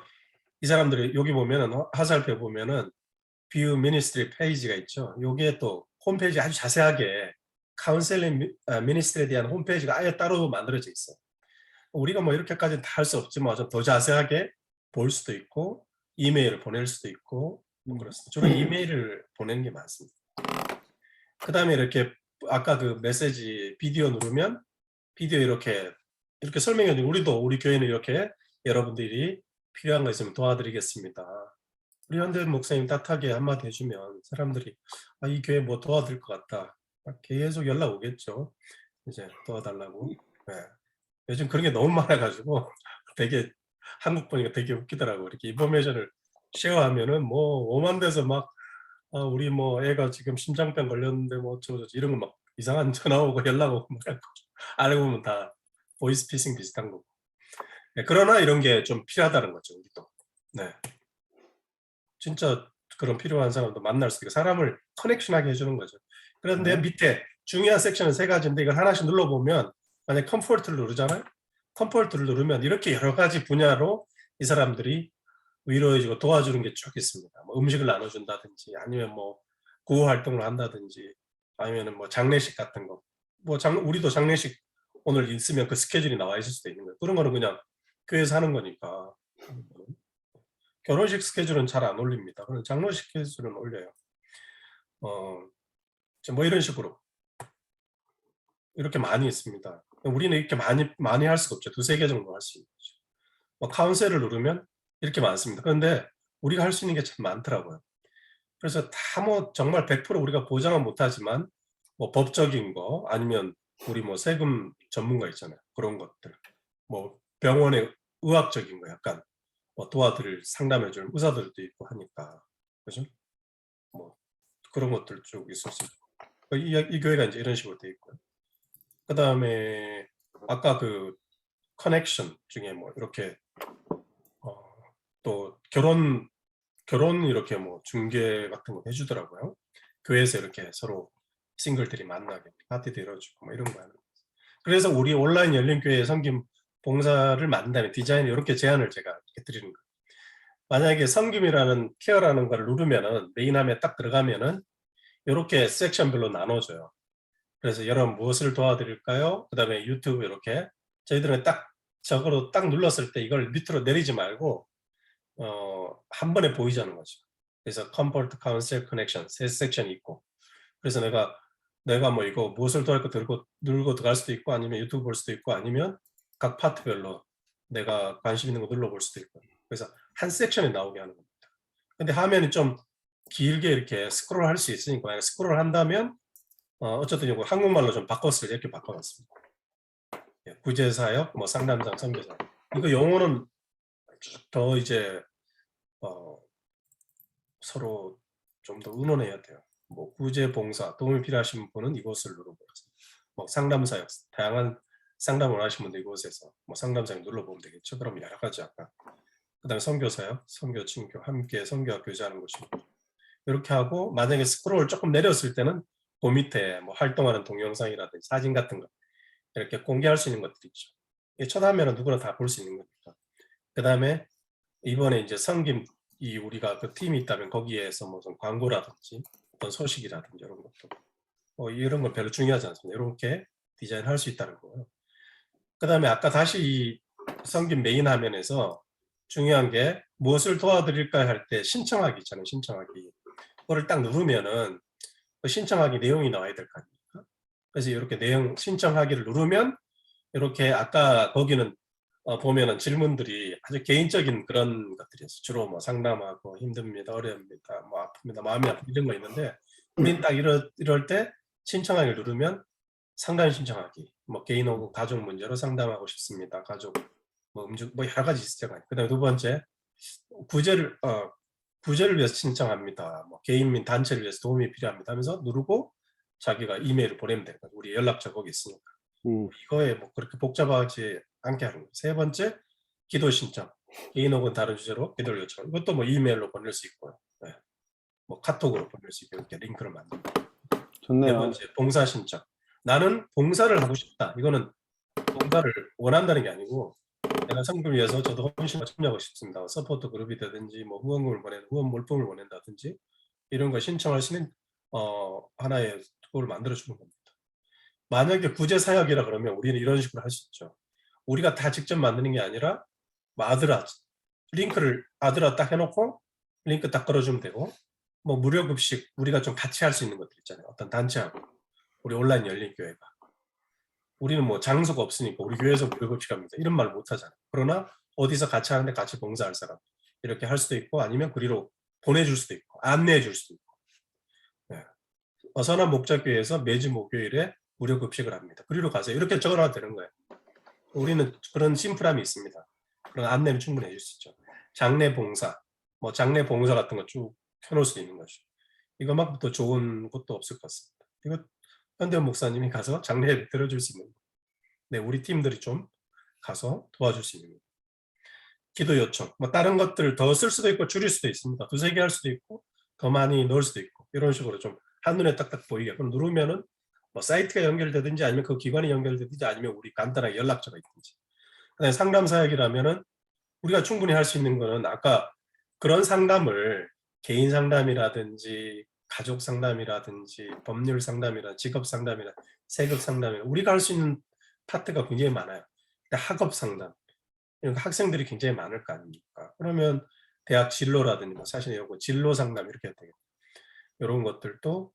이 사람들이 여기 보면은 화살표 보면은 뷰 미니스트리 페이지가 있죠. 여기에 또 홈페이지 아주 자세하게 카운셀링 미니스트리에 대한 홈페이지가 아예 따로 만들어져 있어요. 우리가 뭐 이렇게까지는 다 할 수 없지만 좀 더 자세하게 볼 수도 있고 이메일을 보낼 수도 있고 뭐 그렇습니다. 주로 이메일을 보내는 게 많습니다. 그 다음에 이렇게 아까 그 메시지 비디오 누르면 비디오 이렇게 설명해 주고 우리 교회는 이렇게 여러분들이 필요한 거 있으면 도와드리겠습니다. 우리 현대인 목사님 따뜻하게 한마디 해주면 사람들이 이 교회 뭐 도와드릴 것 같다. 계속 연락 오겠죠. 이제 도와달라고. 네. 요즘 그런 게 너무 많아가지고 되게 한국 보니까 되게 웃기더라고. 이렇게 인포메이션을 쉐어하면은 뭐 오만 돼서 막 우리 뭐 애가 지금 심장병 걸렸는데 뭐 어쩌고 이런 거 막 이상한 전화 오고 연락 오고 막 알고 보면 다 보이스피싱 비슷한 거고. 네, 그러나 이런 게 좀 필요하다는 거죠, 우리도. 네. 진짜 그런 필요한 사람도 만날 수 있고 사람을 커넥션하게 해주는 거죠. 그런데 밑에 중요한 섹션은 3가지인데 이걸 하나씩 눌러보면 만약 컴포트를 누르잖아요. 컴포트를 누르면 이렇게 여러 가지 분야로 이 사람들이 위로해주고 도와주는 게 쭉 있습니다. 뭐 음식을 나눠준다든지 아니면 뭐 구호 활동을 한다든지 아니면 뭐 장례식 같은 거. 뭐 우리도 장례식 오늘 있으면 그 스케줄이 나와 있을 수도 있는 거예요. 그런 거는 그냥 교회에서 하는 거니까. 결혼식 스케줄은 잘 안 올립니다. 그런 장례식 스케줄은 올려요. 뭐 이런 식으로 이렇게 많이 있습니다. 우리는 이렇게 많이 할 수가 없죠. 2-3개 정도 할 수 있는 거죠. 뭐 카운셀을 누르면 이렇게 많습니다. 그런데 우리가 할 수 있는 게 참 많더라고요. 그래서 다 뭐 정말 100% 우리가 보장은 못하지만 뭐 법적인 거 아니면 우리 뭐 세금 전문가 있잖아요. 그런 것들 뭐 병원의 의학적인 거 약간 뭐 도와드릴 상담해줄 의사들도 있고 하니까 그죠? 뭐 그런 것들 쭉 있을 수 있고 이 교회가 이제 이런 식으로 돼 있고요. 그 다음에 아까 그 커넥션 중에 뭐 이렇게 또 결혼 이렇게 뭐 중개 같은 거 해주더라고요. 교회에서 이렇게 서로 싱글들이 만나게 파티도 열어주고 뭐 이런 거 하는. 그래서 우리 온라인 열린교회 섬김 봉사를 만든다면 디자인 이렇게 제안을 제가 이렇게 드리는 거예요. 만약에 섬김이라는 케어라는 걸 누르면은 메인 화면에 딱 들어가면은 이렇게 섹션별로 나눠줘요. 그래서 여러분 무엇을 도와드릴까요? 그 다음에 유튜브 이렇게 저희들은 딱 저거로 딱 눌렀을 때 이걸 밑으로 내리지 말고 한 번에 보이자는 거죠. 그래서 컴포트, 카운셀, 커넥션 세 섹션이 있고 그래서 내가 뭐 이거 무엇을 도와할까 누르고 들어갈 수도 있고 아니면 유튜브 볼 수도 있고 아니면 각 파트별로 내가 관심 있는 거 눌러볼 수도 있고 그래서 한 섹션에 나오게 하는 겁니다. 근데 화면이 좀 길게 이렇게 스크롤 할 수 있으니까 만약 스크롤 한다면 어쨌든 이거 한국말로 좀 바꿨을 때 이렇게 바꿔놨습니다. 구제사역, 뭐 상담장, 선교사역. 이거 용어는 더 이제 서로 좀 더 의논해야 돼요. 뭐 구제봉사, 도움이 필요하신 분은 이곳을 누르고 뭐 상담사역, 다양한 상담을 원하시는 분들 이곳에서 뭐 상담사역 눌러보면 되겠죠. 그럼 여러 가지 아까 그다음에 선교사역, 선교, 친교, 함께 선교와 교제하는 곳입니다. 이렇게 하고 만약에 스크롤을 조금 내렸을 때는 그 밑에 뭐 활동하는 동영상이라든지 사진 같은 거 이렇게 공개할 수 있는 것들이 있죠. 첫 화면은 누구나 다 볼 수 있는 거니까. 그 다음에 이번에 이제 섬김 우리가 그 팀이 있다면 거기에서 무슨 광고라든지 어떤 소식이라든지 이런 것도 이런 건 별로 중요하지 않습니다. 이렇게 디자인할 수 있다는 거고요. 그 다음에 아까 다시 이 섬김 메인 화면에서 중요한 게 무엇을 도와드릴까 할 때 신청하기 있잖아요. 신청하기. 그거를 딱 누르면은 그 신청하기 내용이 나와야 될 거 아닙니까? 그래서 이렇게 내용 신청하기를 누르면 이렇게 아까 거기는 보면은 질문들이 아주 개인적인 그런 것들이었어요. 주로 뭐 상담하고 힘듭니다, 어려웁니다, 뭐 아픕니다, 마음이 아프다 이런 거 있는데 우리는 딱 이럴 때 신청하기를 누르면 상담 신청하기, 뭐 개인 혹은 가족 문제로 상담하고 싶습니다. 가족 뭐 음주 뭐 여러 가지 있어요. 그다음에 2번째 구제를 위해서 신청합니다. 뭐 개인 및 단체를 위해서 도움이 필요합니다 하면서 누르고 자기가 이메일을 보내면 돼요. 우리 연락처 거기 있으니까. 이거에 뭐 그렇게 복잡하지 않게 하는 거예요. 3번째 기도 신청. 개인 혹은 다른 주제로 기도를 요청. 이것도 뭐 이메일로 보낼 수 있고요. 네. 뭐 카톡으로 보낼 수 있고 이렇게 링크를 만듭니다. 좋네요. 4번째 봉사 신청. 나는 봉사를 하고 싶다. 이거는 봉사를 원한다는 게 아니고 내가 섬김을 위해서 저도 헌신을 참여하고 싶습니다. 서포트 그룹이 되든지 뭐 후원금을 후원 물품을 보낸다든지 이런 거 신청할 수 있는 하나의 그걸 만들어 주는 겁니다. 만약에 구제 사역이라 그러면 우리는 이런 식으로 할 수 있죠. 우리가 다 직접 만드는 게 아니라 아드라 링크를 아드라 딱 해놓고 링크 딱 걸어주면 되고 뭐 무료 급식 우리가 좀 같이 할 수 있는 것들 있잖아요. 어떤 단체하고 우리 온라인 열린 교회가. 우리는 뭐 장소가 없으니까 우리 교회에서 무료급식합니다. 이런 말 못 하잖아요. 그러나 어디서 같이 하는데 같이 봉사할 사람 이렇게 할 수도 있고 아니면 그리로 보내줄 수도 있고 안내해 줄 수도 있고. 네. 선한 목자교회에서 매주 목요일에 무료급식을 합니다. 그리로 가세요. 이렇게 적어놔도 되는 거예요. 우리는 그런 심플함이 있습니다. 그런 안내는 충분히 해줄 수 있죠. 장례 봉사, 뭐 장례 봉사 같은 거 쭉 켜놓을 수 있는 거죠. 이것만큼 더 좋은 것도 없을 것 같습니다. 이거 현대원 목사님이 가서 장례를 들어줄 수 있는 거. 네, 우리 팀들이 좀 가서 도와줄 수 있는 거. 기도 요청, 뭐 다른 것들 더 쓸 수도 있고 줄일 수도 있습니다. 두세 개 할 수도 있고 더 많이 넣을 수도 있고 이런 식으로 좀 한눈에 딱딱 보이게. 그럼 누르면은 뭐 사이트가 연결되든지 아니면 그 기관이 연결되든지 아니면 우리 간단하게 연락처가 있든지. 그다음에 상담 사역이라면은 우리가 충분히 할 수 있는 거는 아까 그런 상담을 개인 상담이라든지 가족 상담이라든지 법률 상담이라 직업 상담이라 세급 상담이라 우리가 할 수 있는 파트가 굉장히 많아요. 그러니까 학업 상담 이런 거 학생들이 굉장히 많을 거 아닙니까? 그러면 대학 진로라든지 뭐 사실 이거 진로 상담 이렇게 해야 되겠다. 이런 것들도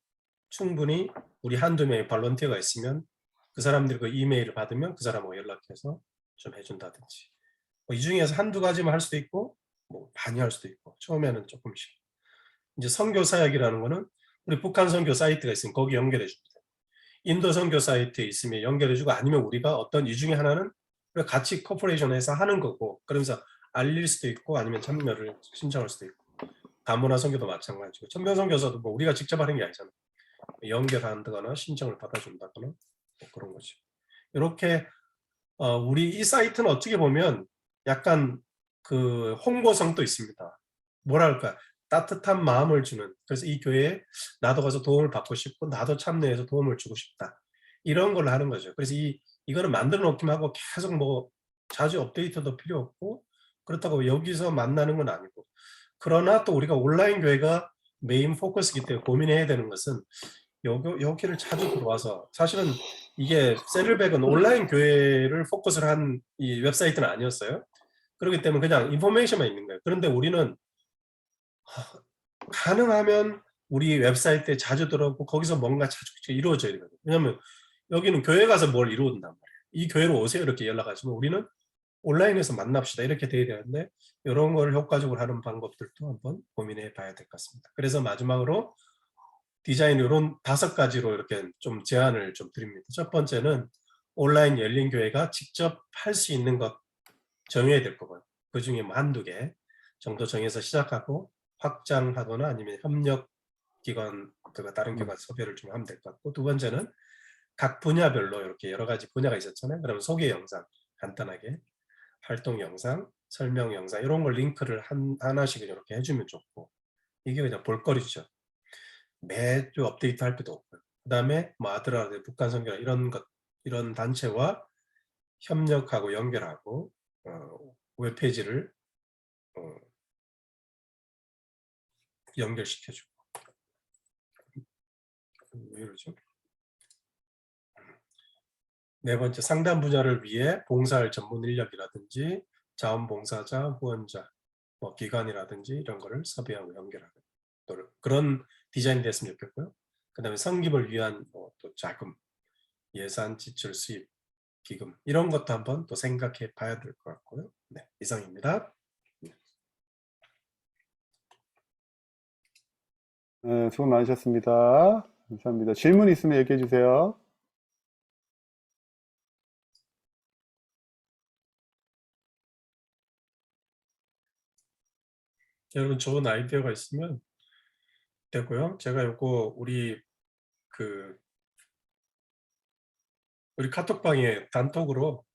충분히 우리 한두 명의 발런티어가 있으면 그 사람들이 그 이메일을 받으면 그 사람하고 연락해서 좀 해준다든지 뭐 이 중에서 한두 가지만 할 수도 있고 뭐 많이 할 수도 있고 처음에는 조금씩 이제 선교 사역이라는 거는 우리 북한 선교 사이트가 있으면 거기 연결해 줍니다. 인도 선교 사이트에 있으면 연결해 주고 아니면 우리가 어떤 이 중에 하나는 우리가 같이 코퍼레이션해서 하는 거고 그러면서 알릴 수도 있고 아니면 참여를 신청할 수도 있고 다문화 선교도 마찬가지고 천명 선교사도 뭐 우리가 직접 하는 게 아니잖아요. 연결한다거나 신청을 받아준다거나 뭐 그런 거죠. 이렇게 우리 이 사이트는 어떻게 보면 약간 그 홍보성도 있습니다. 뭐랄까 따뜻한 마음을 주는 그래서 이 교회에 나도 가서 도움을 받고 싶고 나도 참여해서 도움을 주고 싶다 이런 걸 하는 거죠. 그래서 이거는 만들어 놓기만 하고 계속 뭐 자주 업데이트도 필요 없고 그렇다고 여기서 만나는 건 아니고 그러나 또 우리가 온라인 교회가 메인 포커스이기 때문에 고민해야 되는 것은 여기를 자주 들어와서 사실은 이게 셀을백은 온라인 교회를 포커스를 한 이 웹사이트는 아니었어요. 그렇기 때문에 그냥 인포메이션만 있는 거예요. 그런데 우리는 가능하면 우리 웹사이트에 자주 들어오고 거기서 뭔가 자주 이루어져야 되거든요. 왜냐하면 여기는 교회 가서 뭘 이루어진단 말이에요. 이 교회로 오세요 이렇게 연락하시면 우리는 온라인에서 만납시다 이렇게 돼야 되는데 이런 걸 효과적으로 하는 방법들도 한번 고민해 봐야 될 것 같습니다. 그래서 마지막으로 디자인 이런 5가지로 이렇게 좀 제안을 좀 드립니다. 첫 번째는 온라인 열린 교회가 직접 할 수 있는 것 정해야 될 거고요. 그 중에 뭐 한두 개 정도 정해서 시작하고 확장하거나 아니면 협력 기관, 다른 기관 섭외를 좀 하면 될 것 같고 두 번째는 각 분야별로 이렇게 여러 가지 분야가 있었잖아요. 그러면 소개 영상 간단하게 활동 영상, 설명 영상 이런 걸 링크를 하나씩 이렇게 해주면 좋고 이게 그냥 볼거리죠. 매주 업데이트 할 필요도 없고요. 그 다음에 뭐 아드라, 북한 선교 이런 단체와 협력하고 연결하고 웹페이지를 연결시켜주고 왜 이러죠? 네 번째 상담 분야를 위해 봉사할 전문 인력이라든지 자원봉사자, 후원자, 뭐 기관이라든지 이런 거를 섭외하고 연결하고 그런 디자인이 됐으면 좋겠고요. 그 다음에 성김을 위한 또 자금, 예산, 지출, 수입, 기금 이런 것도 한번 또 생각해 봐야 될 것 같고요. 네, 이상입니다. 네, 수고 많으셨습니다. 감사합니다. 질문 있으면 얘기해 주세요. 여러분 좋은 아이디어가 있으면 되고요. 제가 요거 우리 카톡방에 단톡으로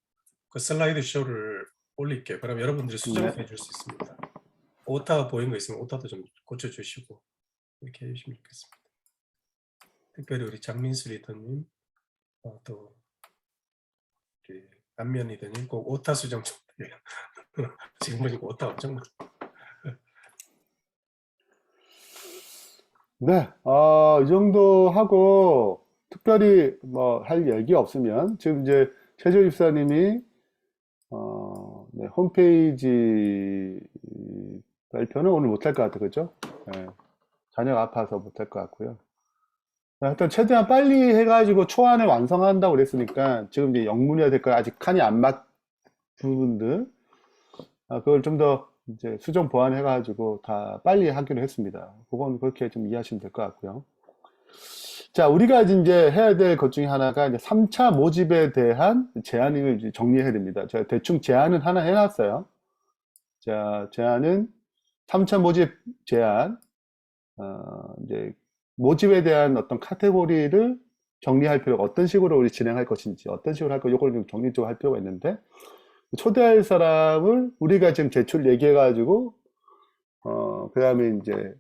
그 슬라이드 쇼를 올릴게요. 그럼 여러분들이 수정해 줄 수 있습니다. 오타가 보이는 거 있으면 오타도 좀 고쳐주시고 이렇게 해주시면 좋겠습니다. 특별히 우리 장민수 리더님 또 안면 리더님 꼭 오타 수정 좀 해요. 지금 보니까 오타 엄청 많아요. 네, 이 정도 하고 특별히 뭐 할 얘기 없으면 지금 이제 최조 집사님이 네, 홈페이지 발표는 오늘 못할 것 같아요, 그죠? 네, 자녀가 아파서 못할 것 같고요. 하여튼 최대한 빨리 해가지고 초안을 완성한다고 그랬으니까 지금 이제 영문이어야 될 거야. 아직 칸이 안 맞 부분들 그걸 좀 더 이제 수정 보완해가지고 다 빨리 하기로 했습니다. 그건 그렇게 좀 이해하시면 될 것 같고요. 자, 우리가 이제 해야 될 것 중에 하나가 이제 3차 모집에 대한 제안을 이제 정리해야 됩니다. 제가 대충 제안은 하나 해놨어요. 자, 제안은 3차 모집 제안, 이제 모집에 대한 어떤 카테고리를 정리할 필요가 어떤 식으로 우리 진행할 것인지, 어떤 식으로 할 거, 요걸 좀 정리 좀 할 필요가 있는데, 초대할 사람을 우리가 지금 제출 얘기해가지고, 그 다음에 이제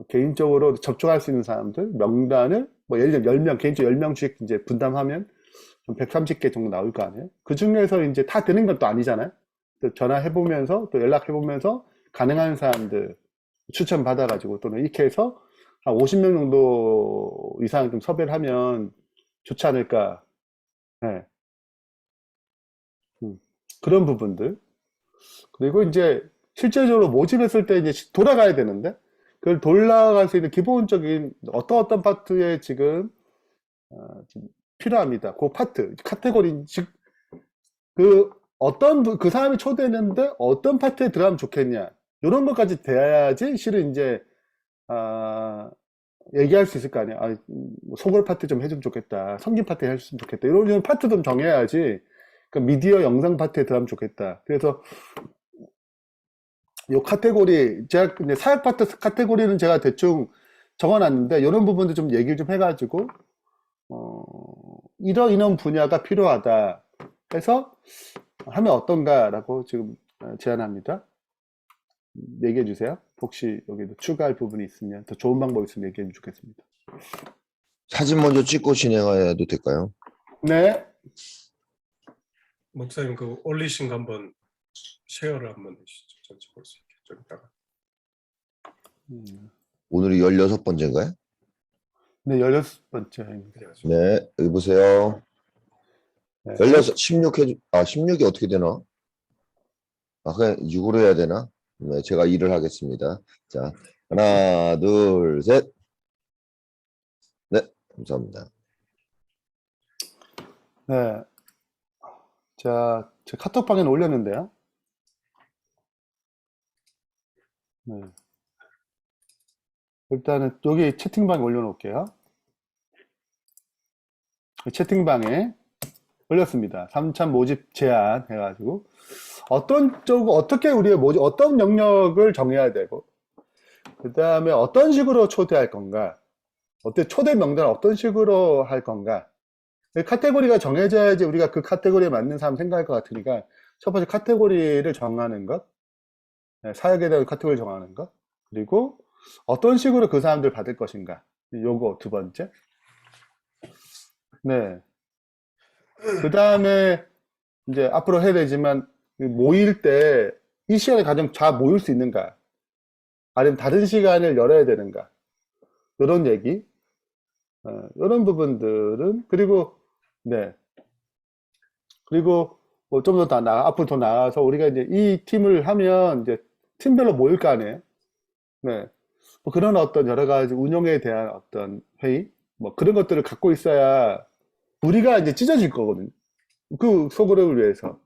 개인적으로 접촉할 수 있는 사람들, 명단을, 뭐 예를 들면 10명, 개인적으로 10명씩 이제 분담하면 좀 130개 정도 나올 거 아니에요? 그 중에서 이제 다 되는 것도 아니잖아요? 또 전화해보면서, 또 연락해보면서 가능한 사람들 추천받아가지고, 또는 이렇게 해서 한 50명 정도 이상 좀 섭외를 하면 좋지 않을까. 네. 그런 부분들. 그리고 이제 실제적으로 모집했을 때 이제 돌아가야 되는데, 그걸 돌아갈 수 있는 기본적인 어떤 파트에 지금, 지금 필요합니다. 그 파트, 카테고리, 즉, 그 사람이 초대했는데 어떤 파트에 들어가면 좋겠냐. 이런 것까지 돼야지 실은 이제, 얘기할 수 있을 거 아니야. 소골 파트 좀 해주면 좋겠다. 성김 파트 해줬으면 좋겠다. 이런 파트 좀 정해야지. 그 미디어 영상 파트에 들어가면 좋겠다. 그래서 요 카테고리, 제가 이제 사역 파트 카테고리는 제가 대충 적어놨는데, 이런 부분도 좀 얘기를 좀 해가지고, 이런 분야가 필요하다 해서 하면 어떤가라고 지금 제안합니다. 얘기해 주세요. 혹시 여기도 추가할 부분이 있으면, 더 좋은 방법이 있으면 얘기해 주면 좋겠습니다. 사진 먼저 찍고 진행해도 될까요? 네. 목사님 그 올리신 거 한번 쉐어를 한번 해주시죠. 전체 볼 수 있게 좀 이따가. 오늘이 16번째인가요? 네, 16번째입니다. 그래가지고 네, 여기 보세요. 네. 16 해주, 16이 어떻게 되나? 그냥 6으로 해야 되나? 네, 제가 일을 하겠습니다. 자, 하나, 둘, 셋. 네, 감사합니다. 네. 자, 제 카톡방에 올렸는데요. 네. 일단은 여기 채팅방에 올려놓을게요. 채팅방에 올렸습니다. 3차 모집 제안 해가지고 어떻게 우리의 모집, 어떤 영역을 정해야 되고, 그 다음에 어떤 식으로 초대할 건가, 초대 명단을 어떤 식으로 할 건가. 카테고리가 정해져야지 우리가 그 카테고리에 맞는 사람 생각할 것 같으니까, 첫 번째 카테고리를 정하는 것, 사역에 대한 카테고리 정하는 것, 그리고 어떤 식으로 그 사람들 받을 것인가. 요거 두 번째. 네. 그 다음에 이제 앞으로 해야 되지만 모일 때 이 시간에 가장 잘 모일 수 있는가, 아니면 다른 시간을 열어야 되는가, 이런 얘기, 이런 부분들은, 그리고 네, 그리고 뭐 좀 더 앞으로 더 나아가서 우리가 이제 이 팀을 하면 이제 팀별로 모일 거 아니에요. 네, 뭐 그런 어떤 여러 가지 운영에 대한 어떤 회의, 뭐 그런 것들을 갖고 있어야 우리가 이제 찢어질 거거든요. 그 소그룹을 위해서.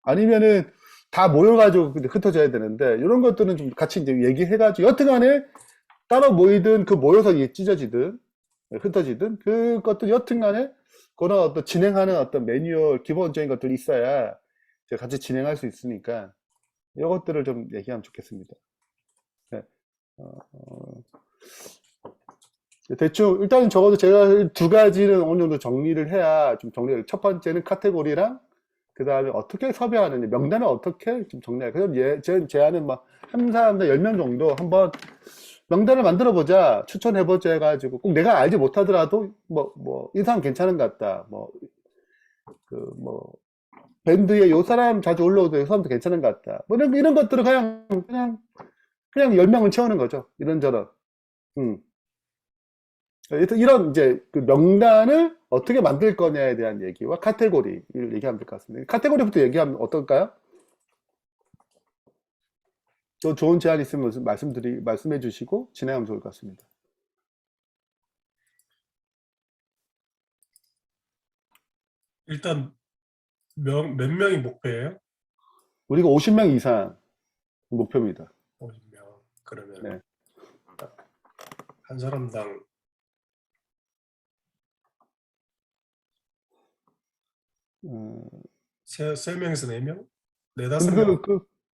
아니면은 다 모여가지고 흩어져야 되는데, 이런 것들은 좀 같이 이제 얘기해가지고, 여튼간에 따로 모이든, 모여서 찢어지든, 흩어지든, 그것도 여튼간에 그런 어떤 진행하는 어떤 매뉴얼, 기본적인 것들이 있어야 이제 같이 진행할 수 있으니까, 이것들을 좀 얘기하면 좋겠습니다. 네. 대충, 일단은 적어도 제가 두 가지는 어느 정도 정리를 해야 좀 첫 번째는 카테고리랑, 그 다음에 어떻게 섭외하느냐, 명단을 어떻게 좀 정리할. 그래서 제 제안은 한 사람당 10명 정도 한번 명단을 만들어 보자, 추천해 보자 해가지고, 꼭 내가 알지 못하더라도, 이 사람 괜찮은 것 같다. 밴드에 요 사람 자주 올라오도 요 사람도 괜찮은 것 같다. 이런 것들을 그냥 10명을 채우는 거죠. 이런저런. 이런 이제 그 명단을 어떻게 만들 거냐에 대한 얘기와 카테고리를 얘기하면 될 것 같습니다. 카테고리부터 얘기하면 어떨까요? 또 좋은 제안 있으면 말씀해 주시고 진행하면 좋을 것 같습니다. 일단 몇 명이 목표예요? 우리가 50명 이상 목표입니다. 50명. 그러면 네. 한 사람당 세 명에서 네 명? 네다섯 근데 명?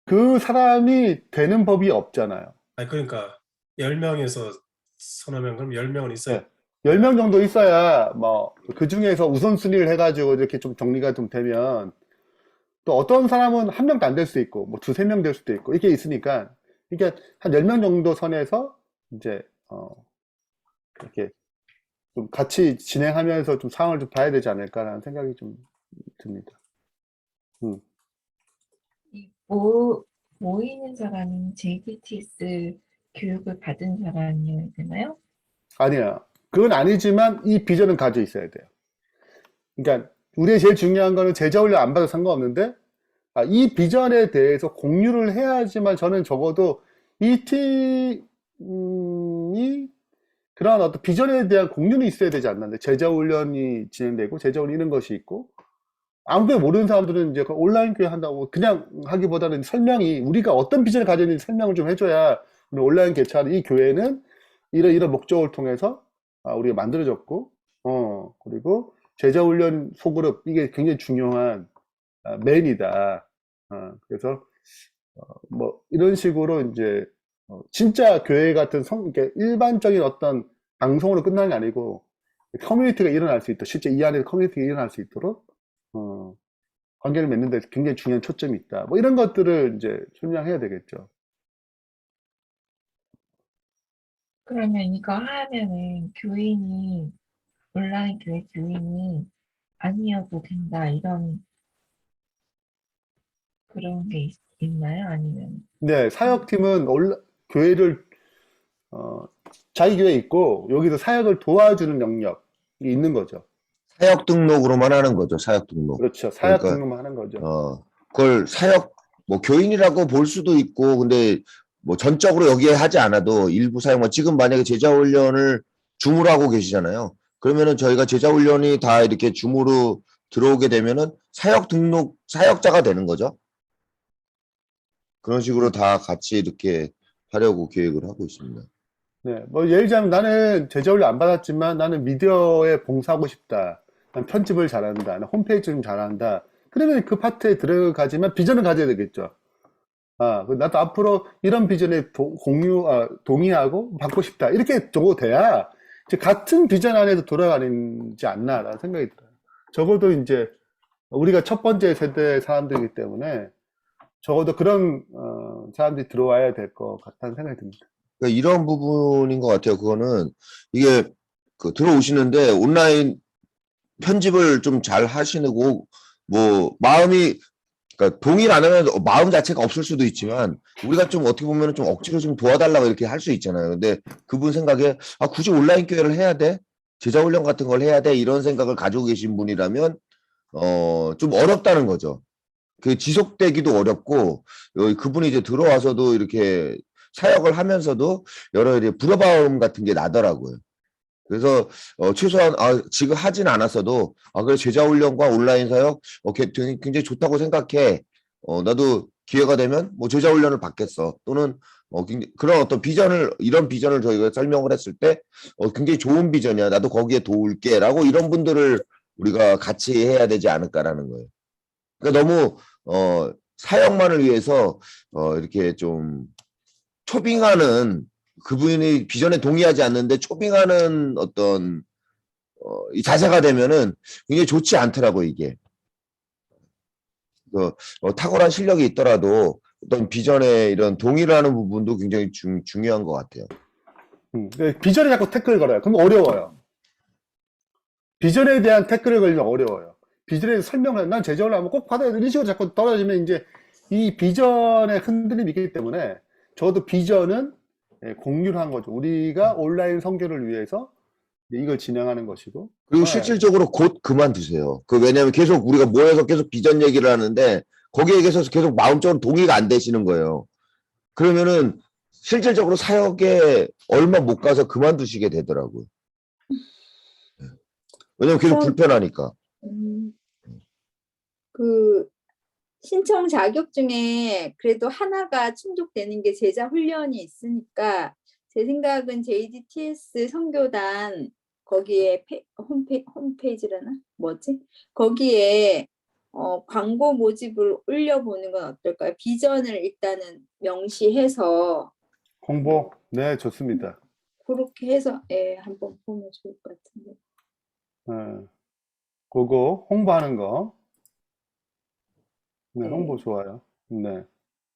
그 사람이 되는 법이 없잖아요. 아니 그러니까 10명에서 서너 명 그럼 10명은 있어요. 네. 10명 정도 있어야 뭐 그 중에서 우선순위를 해가지고 이렇게 좀 정리가 좀 되면 또 어떤 사람은 한 명도 안 될 수도 있고 뭐 두세 명 될 수도 있고 이게 있으니까 이게 한 10명 정도 선에서 이제 이렇게 좀 같이 진행하면서 좀 상황을 좀 봐야 되지 않을까라는 생각이 좀 듭니다. 이 모이는 사람이 JDTS 교육을 받은 사람이어야 되나요? 아니야. 그건 아니지만 이 비전은 가지고 있어야 돼요. 그러니까 우리의 제일 중요한 거는 제자 훈련 안 받아도 상관없는데 이 비전에 대해서 공유를 해야지만 저는 적어도 이 팀이 그런 어떤 비전에 대한 공유는 있어야 되지 않나. 제자 훈련이 진행되고 제자 훈련 이런 것이 있고 아무도 모르는 사람들은 이제 그 온라인 교회 한다고 그냥 하기보다는 설명이 우리가 어떤 비전을 가지고 있는지 설명을 좀 해줘야 온라인 개최하는 이 교회는 이런 목적을 통해서 우리가 만들어졌고 그리고 제자 훈련 소그룹 이게 굉장히 중요한 맨이다. 그래서 뭐 이런 식으로 이제 진짜 교회 같은 이렇게 일반적인 어떤 방송으로 끝나는 게 아니고 커뮤니티가 일어날 수 있도록 실제 이 안에서 커뮤니티가 일어날 수 있도록 관계를 맺는 데 굉장히 중요한 초점이 있다. 뭐 이런 것들을 이제 설명해야 되겠죠. 그러면 이거 하면은 교인이 온라인 교회 교인이 아니어도 된다 이런 그런 게 있나요? 아니면 네, 사역팀은 교회를 자기 교회에 있고 여기서 사역을 도와주는 영역이 있는 거죠. 사역 등록으로만 하는 거죠. 사역 등록. 그렇죠. 사역 그러니까, 등록만 하는 거죠. 그걸 사역 뭐 교인이라고 볼 수도 있고 근데 뭐 전적으로 여기에 하지 않아도 일부 사역만 지금 만약에 제자 훈련을 줌으로 하고 계시잖아요. 그러면은 저희가 제자 훈련이 다 이렇게 줌으로 들어오게 되면은 사역 등록 사역자가 되는 거죠. 그런 식으로 다 같이 이렇게 하려고 계획을 하고 있습니다. 네, 뭐 예를 들자면 나는 제자 훈련 안 받았지만 나는 미디어에 봉사하고 싶다. 난 편집을 잘한다. 난 홈페이지 좀 잘한다. 그러면 그 파트에 들어가지만 비전을 가져야 되겠죠. 나도 앞으로 이런 비전에 동의하고 받고 싶다. 이렇게 적어도 돼야 이제 같은 비전 안에서 돌아가는지 않나라는 생각이 들어요. 적어도 이제 우리가 첫 번째 세대 사람들이기 때문에 적어도 그런 사람들이 들어와야 될 것 같다는 생각이 듭니다. 그러니까 이런 부분인 것 같아요. 그거는 이게 들어오시는데 온라인 편집을 좀 잘 하시고 뭐 마음이 그러니까 동의를 안 하면 마음 자체가 없을 수도 있지만 우리가 좀 어떻게 보면 좀 억지로 좀 도와달라고 이렇게 할 수 있잖아요. 근데 그분 생각에 굳이 온라인 교회를 해야 돼? 제자 훈련 같은 걸 해야 돼? 이런 생각을 가지고 계신 분이라면 좀 어렵다는 거죠. 그 지속되기도 어렵고 그분이 이제 들어와서도 이렇게 사역을 하면서도 여러 이제 부러움 같은 게 나더라고요. 그래서 최소한 지금 하진 않았어도 그래 제자 훈련과 온라인 사역 굉장히 좋다고 생각해. 나도 기회가 되면 뭐 제자 훈련을 받겠어. 또는 그런 어떤 이런 비전을 저희가 설명을 했을 때 굉장히 좋은 비전이야. 나도 거기에 도울게라고 이런 분들을 우리가 같이 해야 되지 않을까라는 거예요. 그러니까 너무 사역만을 위해서 이렇게 좀 초빙하는 그분이 비전에 동의하지 않는데 초빙하는 어떤 이 자세가 되면은 굉장히 좋지 않더라고요, 이게. 탁월한 실력이 있더라도 어떤 비전에 이런 동의를 하는 부분도 굉장히 중요한 것 같아요. 비전에 자꾸 태클을 걸어요. 그럼 어려워요. 비전에 대한 태클을 걸리면 어려워요. 비전에 대해서 설명을 난 제자 훈련 하면 꼭 받아야 돼. 이런 식으로 자꾸 떨어지면 이제 이 비전의 흔들림이 있기 때문에 저도 비전은 공유를 한 거죠. 우리가 온라인 선교를 위해서 이걸 진행하는 것이고. 그리고 실질적으로 곧 그만두세요. 왜냐하면 계속 우리가 모여서 계속 비전 얘기를 하는데 거기에 대해서 계속 마음적으로 동의가 안 되시는 거예요. 그러면은 실질적으로 사역에 얼마 못 가서 그만두시게 되더라고요. 왜냐면 계속 불편하니까. 그 신청 자격 중에 그래도 하나가 충족되는 게 제자 훈련이 있으니까 제 생각은 JDTS 선교단 거기에 홈페이지라나 뭐지? 거기에 광고 모집을 올려보는 건 어떨까요? 비전을 일단은 명시해서 홍보? 네, 좋습니다. 그렇게 해서 예, 한번 보면 좋을 것 같은데. 그거 홍보하는 거. 네, 네. 홍보 좋아요. 네.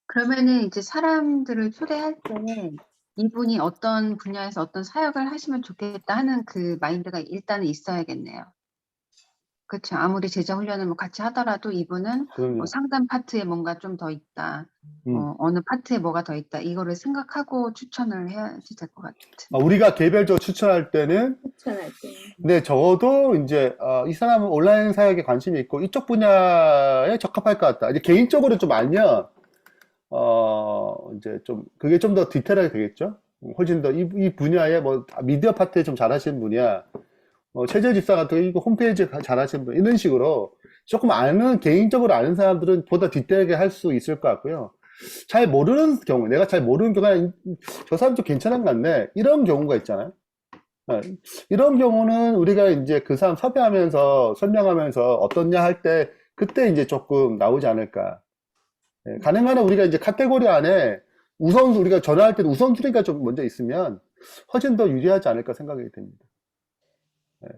그러면은 이제 사람들을 초대할 때 이분이 어떤 분야에서 어떤 사역을 하시면 좋겠다 하는 그 마인드가 일단은 있어야겠네요. 그렇죠. 아무리 제자 훈련을 뭐 같이 하더라도 이분은 그럼요. 상담 파트에 뭔가 좀 더 있다. 음. 어느 파트에 뭐가 더 있다. 이거를 생각하고 추천을 해야지 될 것 같은데. 우리가 개별적으로 추천할 때는 추천할 때. 근데 적어도 이제 이 사람은 온라인 사역에 관심이 있고 이쪽 분야에 적합할 것 같다. 이제 개인적으로 좀 알면 이제 좀 그게 좀 더 디테일하게 되겠죠. 훨씬 더 이 분야에 뭐 미디어 파트에 좀 잘하시는 분이야. 최재 집사 같은 이거 홈페이지 잘하시는 분 이런 식으로 조금 개인적으로 아는 사람들은 보다 디테일하게 할 수 있을 것 같고요. 잘 모르는 경우, 내가 잘 모르는 경우가 저 사람 좀 괜찮은 것 같네. 이런 경우가 있잖아요. 이런 경우는 우리가 이제 그 사람 섭외하면서 설명하면서 어떻냐 할 때 그때 이제 조금 나오지 않을까. 가능한 한 우리가 이제 카테고리 안에 우리가 전화할 때 우선순위가 좀 먼저 있으면 훨씬 더 유리하지 않을까 생각이 됩니다.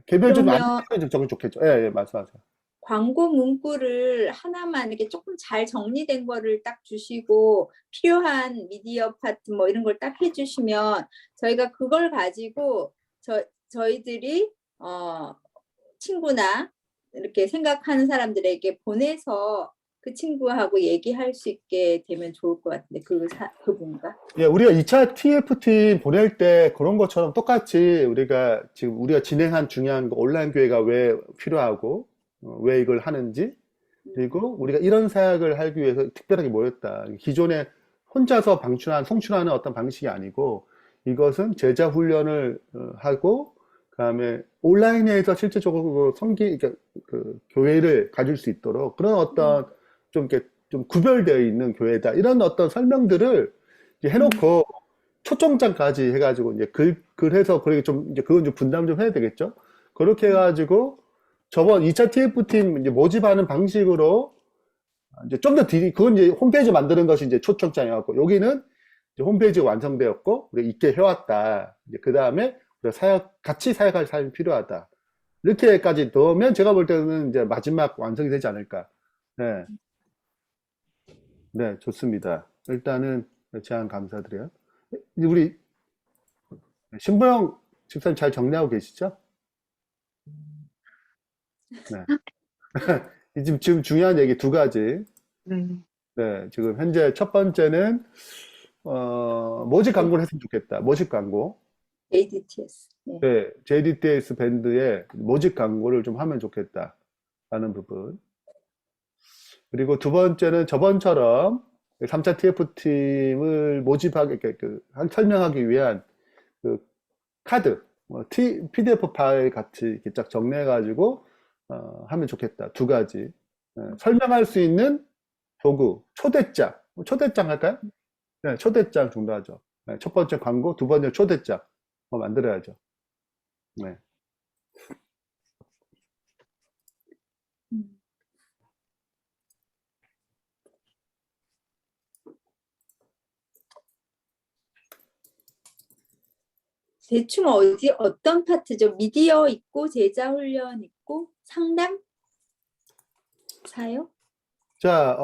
개별적으로 그러면 아니면 적으면 좋겠죠. 예, 말씀하세요. 광고 문구를 하나만 이렇게 조금 잘 정리된 거를 딱 주시고 필요한 미디어 파트 뭐 이런 걸 딱 해주시면 저희가 그걸 가지고 저희들이 친구나 이렇게 생각하는 사람들에게 보내서 그 친구하고 얘기할 수 있게 되면 좋을 것 같은데 그분과. 예, 우리가 2차 TF팀 보낼 때 그런 것처럼 똑같이 우리가 진행한 중요한 거 온라인 교회가 왜 필요하고 왜 이걸 하는지 그리고 우리가 이런 사역을 하기 위해서 특별하게 모였다. 기존에 혼자서 송출하는 어떤 방식이 아니고 이것은 제자 훈련을 하고 그다음에 온라인에서 실제적으로 그러니까 그 교회를 가질 수 있도록 그런 어떤 좀 이렇게 좀 구별되어 있는 교회다. 이런 어떤 설명들을 이제 해놓고 초청장까지 해가지고 이제 글해서 그렇게 좀 이제 그건 좀 분담 좀 해야 되겠죠. 그렇게 해가지고 저번 2차 TF팀 이제 모집하는 방식으로 이제 좀 더 그건 이제 홈페이지 만드는 것이 이제 초청장이었고 여기는 이제 홈페이지가 완성되었고 우리가 있게 해왔다. 이제 그 다음에 우리가 같이 사역할 사람이 필요하다. 이렇게까지 넣으면 제가 볼 때는 이제 마지막 완성이 되지 않을까. 네. 네, 좋습니다. 일단은 제안 감사드려요. 우리 신보영 집사님 잘 정리하고 계시죠? 네. 지금 중요한 얘기 두 가지. 네. 네, 지금 현재 첫 번째는 모집 광고를 했으면 좋겠다. 모집 광고. ADTS. 네. 네, JDTS 밴드에 모집 광고를 좀 하면 좋겠다. 라는 부분. 그리고 두 번째는 저번처럼 3차 TF팀을 설명하기 위한 그 카드, PDF 파일 같이 이렇게 쫙 정리해가지고, 하면 좋겠다. 두 가지. 설명할 수 있는 도구, 초대장. 초대장 할까요? 네, 초대장 정도 하죠. 네, 첫 번째 광고, 두 번째 초대장. 만들어야죠. 네. 대충 어떤 파트죠? 미디어 있고 제자 훈련 있고 상담 사역? 자,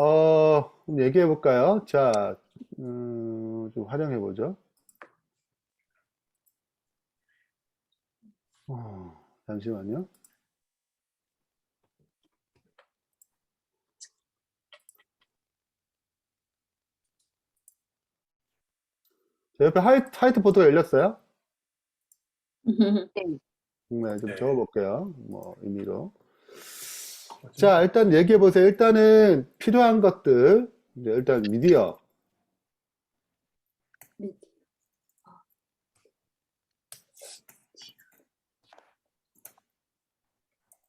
얘기해 볼까요? 자, 좀 활용해 보죠. 잠시만요. 자, 옆에 화이트보드가 열렸어요? 네, 좀 네. 적어볼게요. 의미로. 자, 일단 얘기해 보세요. 일단은 필요한 것들. 이제 일단 미디어.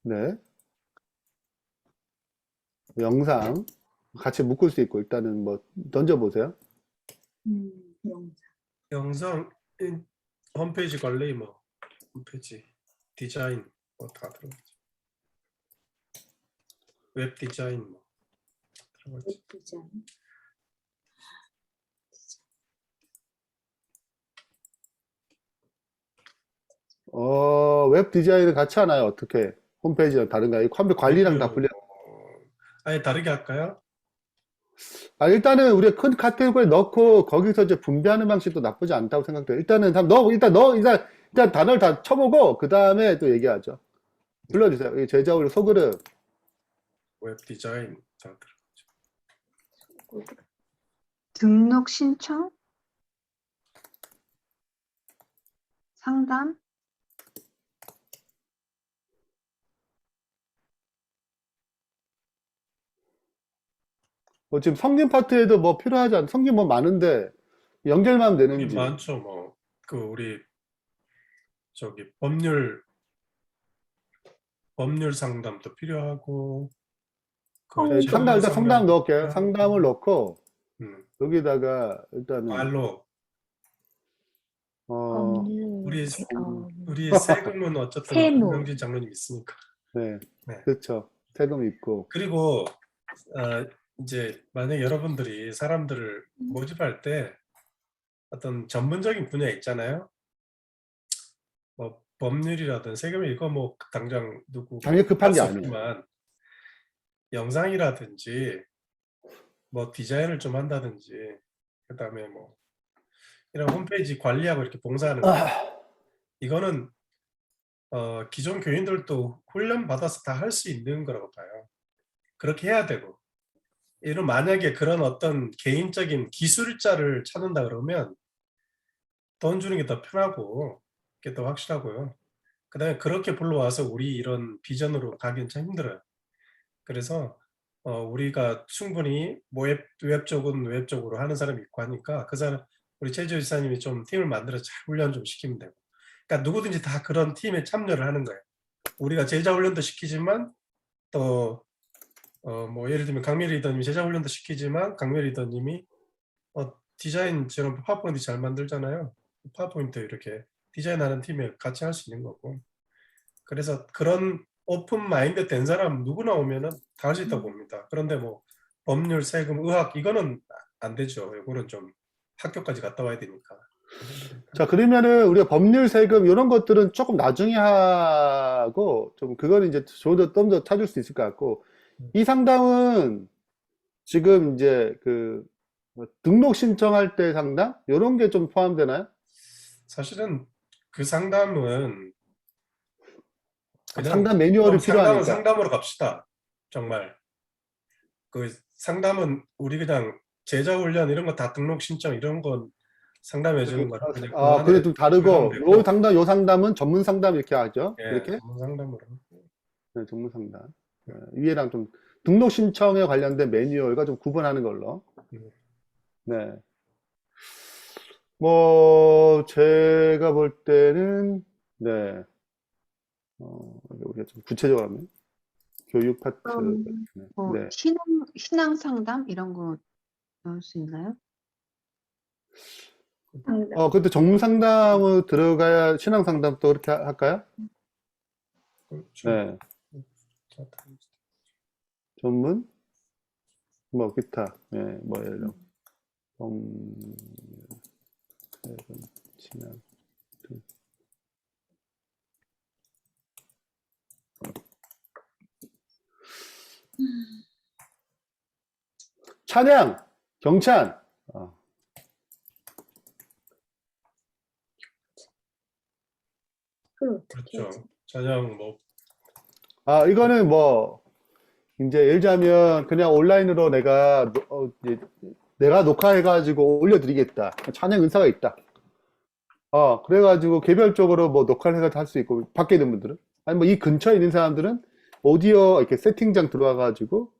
네. 영상 같이 묶을 수 있고 일단은 뭐 던져보세요. 영상. 영상, 홈페이지 관리, 뭐 홈페이지 디자인 뭐 다 들어가죠. 웹 디자인 뭐 들어가죠. 디자인. 웹 디자인은 같이 하나요? 어떻게? 홈페이지랑 다른가요? 컴퓨터 관리랑 다 분리. 아예 다르게 할까요? 일단은 우리가 큰 카테고리에 넣고 거기서 이제 분배하는 방식도 나쁘지 않다고 생각돼요. 일단은 일단 단어를 다 쳐보고 그 다음에 또 얘기하죠. 불러주세요. 이 제자원료 소그룹. 웹 디자인 다 들어가죠. 등록 신청, 상담, 지금 성님 파트에도 뭐 필요하지 않, 성님 뭐 많은데 연결만 하면 되는지. 많죠. 뭐 그 우리 저기 법률 상담도 필요하고 네, 상담, 일단 상담 넣을게요. 필요하고, 상담을 넣고 음, 여기다가 일단은 말로 우리 법률, 우리 세금은 어쨌든 세무. 김명진 장로님 있으니까. 네, 네. 그렇죠. 세금 있고. 그리고 이제 만약 여러분들이 사람들을 모집할 때 어떤 전문적인 분야 있잖아요. 뭐 법률이라든 세금이 이거 뭐 당장 누구 당연히 급한 게 할 수 아니에요. 없지만 영상이라든지 뭐 디자인을 좀 한다든지 그다음에 뭐 이런 홈페이지 관리하고 이렇게 봉사하는 거 이거는 기존 교인들도 훈련 받아서 다 할 수 있는 거라고 봐요. 그렇게 해야 되고 이런 만약에 그런 어떤 개인적인 기술자를 찾는다 그러면 돈 주는 게 더 편하고 그게 더 확실하고요. 그다음에 그렇게 불러와서 우리 이런 비전으로 가기는 참 힘들어요. 그래서 우리가 충분히 뭐 웹 쪽은 웹 쪽으로 하는 사람이 있고 하니까 그 사람 우리 최지호 지사님이 좀 팀을 만들어 잘 훈련 좀 시키면 되고 그러니까 누구든지 다 그런 팀에 참여를 하는 거예요. 우리가 제자 훈련도 시키지만 또 뭐 예를 들면 강미 리더님이 제자 훈련도 시키지만 강미 리더님이 디자인처럼 파워포인트 잘 만들잖아요. 파워포인트 이렇게 디자인하는 팀에 같이 할 수 있는 거고 그래서 그런 오픈 마인드 된 사람 누구나 오면은 다 할 수 있다고 봅니다. 그런데 뭐 법률, 세금, 의학 이거는 안 되죠. 이거는 좀 학교까지 갔다 와야 되니까. 자, 그러면은 우리가 법률, 세금 이런 것들은 조금 나중에 하고 좀 그거는 이제 좀 더 찾을 수 있을 것 같고 이 상담은 지금 이제 뭐 등록 신청할 때 상담 이런 게 좀 포함되나요? 사실은 그 상담은 그냥 상담 매뉴얼이 필요하니까. 상담으로 갑시다. 정말 그 상담은 우리 그냥 제자 훈련 이런 거 다 등록 신청 이런 건 상담해 주는 거라 그냥 그 안에 그래 좀 다르고 들어가면 되고. 요 상담은 전문 상담 이렇게 하죠. 예, 이렇게 전문 상담으로. 네, 전문 상담. 위에랑 좀 등록 신청에 관련된 매뉴얼과 좀 구분하는 걸로. 네. 뭐 제가 볼 때는 네. 우리가 좀 구체적으로 하면 교육 파트. 뭐 네. 신앙 상담 이런 거 넣을 수 있나요? 그때 전문 상담을 들어가야 신앙 상담 또 그렇게 할까요? 그렇죠. 네. 전문 뭐 기타 뭐 예를 들어 신앙 찬양 경찬 그렇죠. 찬양 뭐 이거는 뭐 이제 예를 들자면 그냥 온라인으로 내가 녹화해가지고 올려드리겠다. 찬양 은사가 있다. 그래가지고 개별적으로 뭐 녹화를 해서 할 수 있고 밖에 있는 분들은 아니 뭐 이 근처에 있는 사람들은 오디오 이렇게 세팅장 들어와가지고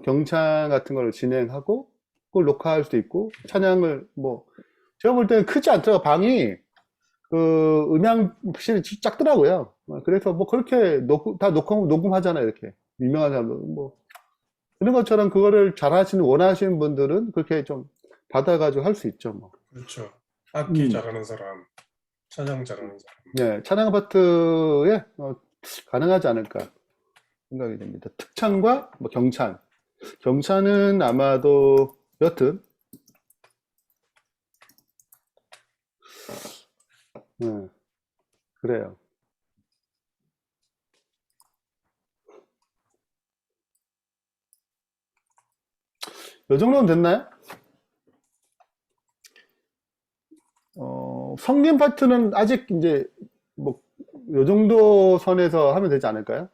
경찬 같은 걸 진행하고 그걸 녹화할 수도 있고 찬양을 뭐 제가 볼 때는 크지 않더라고 방이 그 음향실이 작더라고요. 그래서 뭐 그렇게 다 녹음하잖아요 이렇게 유명한 사람들 뭐 그런 것처럼 그거를 원하시는 분들은 그렇게 좀 받아가지고 할 수 있죠, 뭐. 그렇죠. 악기 음. 잘하는 사람, 찬양 잘하는 사람. 네, 찬양 파트에 가능하지 않을까 생각이 됩니다. 특찬과 뭐 경찬. 경찬은 아마도 여튼 그래요. 요 정도는 됐나요? 성님 파트는 아직 이제 뭐 요 정도 선에서 하면 되지 않을까요?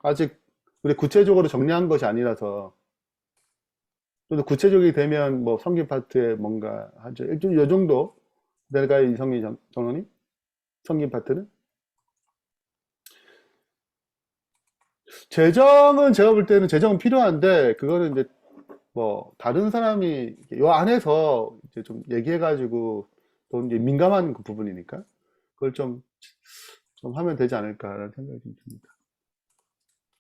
아직 우리 구체적으로 정리한 것이 아니라서 좀 더 구체적이 되면 뭐 성님 파트에 뭔가 하죠. 좀 요 정도 내가 이 성님 정원이 성님 파트는 재정은 제가 볼 때는 재정은 필요한데 그거는 이제 뭐 다른 사람이 요 안에서 이제 좀 얘기해가지고 또 이제 민감한 그 부분이니까 그걸 좀 하면 되지 않을까라는 생각이 좀 듭니다.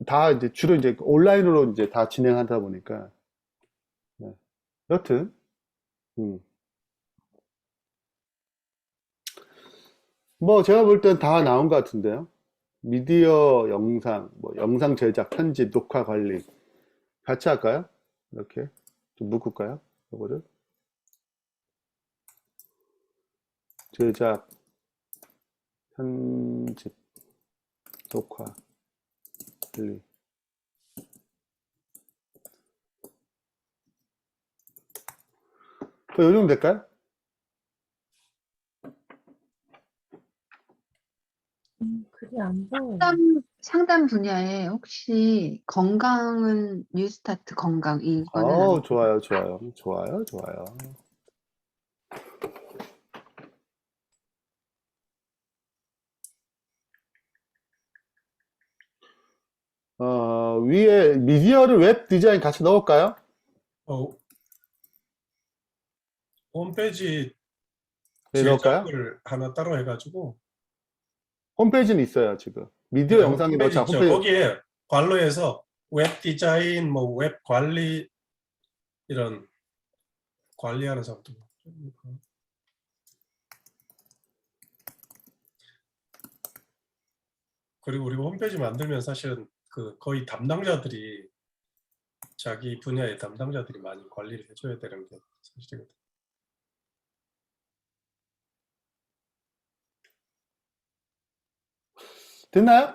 다 이제 주로 이제 온라인으로 이제 다 진행하다 보니까 네. 여튼 뭐 제가 볼 땐 다 나온 것 같은데요. 미디어 영상, 뭐 영상 제작, 편집, 녹화 관리 같이 할까요? 이렇게 좀 묶을까요? 이거를 제작, 편집, 녹화 관리. 요 정도 될까요? 그게 안 보여요. 상담 분야에 혹시 건강은 뉴스타트 건강 이거는 안 좋아요, 좋아요, 좋아요, 좋아요. 위에 미디어를 웹 디자인 같이 넣을까요? 홈페이지 네, 넣을까요? 제작을 하나 따로 해가지고 홈페이지는 있어요, 지금. 미디어 네, 영상이 홈페이지 넣자, 있죠. 홈페이지. 거기에 관로에서 웹 디자인, 뭐 웹 관리 이런 관리하는 사람도 그리고 우리가 홈페이지 만들면 사실은 그 거의 담당자들이 자기 분야의 담당자들이 많이 관리를 해줘야 되는 게 사실이거든요. 됐나요?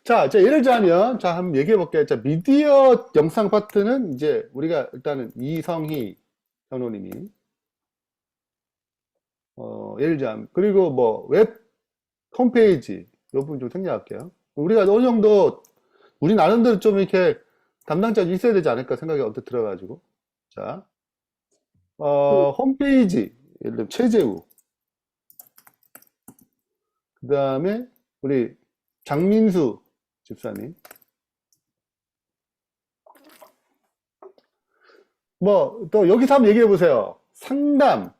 자, 예를 들자면, 자, 한번 얘기해 볼게요. 자, 미디어 영상 파트는 이제 우리가 일단은 이성희 변호님이, 예를 들자면, 그리고 뭐, 웹 홈페이지, 요 부분 좀 생략할게요. 우리가 어느 정도, 우리 나름대로 좀 이렇게 담당자가 있어야 되지 않을까 생각이 언뜻 들어가지고. 자, 홈페이지, 예를 들면 최재우. 그 다음에 우리 장민수 집사님. 뭐, 또 여기서 한번 얘기해 보세요. 상담,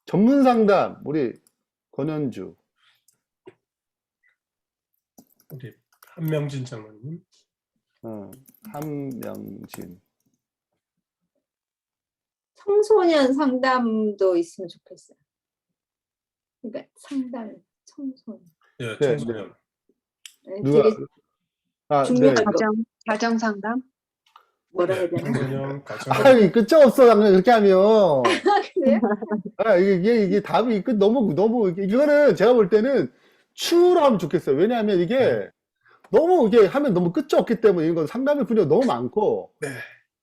전문 상담, 우리 권현주. 우리 한명진 장로님. 한명진. 청소년 상담도 있으면 좋겠어요. 그러니까 상담, 청소년. 예, 네, 청소년. 네, 누가, 되게 중요한 네. 거. 가정 상담? 뭐라 해야 되나? 청소년, 가정. 아니, 끝없어, 그렇게 하면. 그래요? 이게 답이 너무, 이거는 제가 볼 때는 추로 하면 좋겠어요. 왜냐하면 이게 너무 이게 하면 너무 끝이 없기 때문에 이건 상담의 분야가 너무 많고. 네.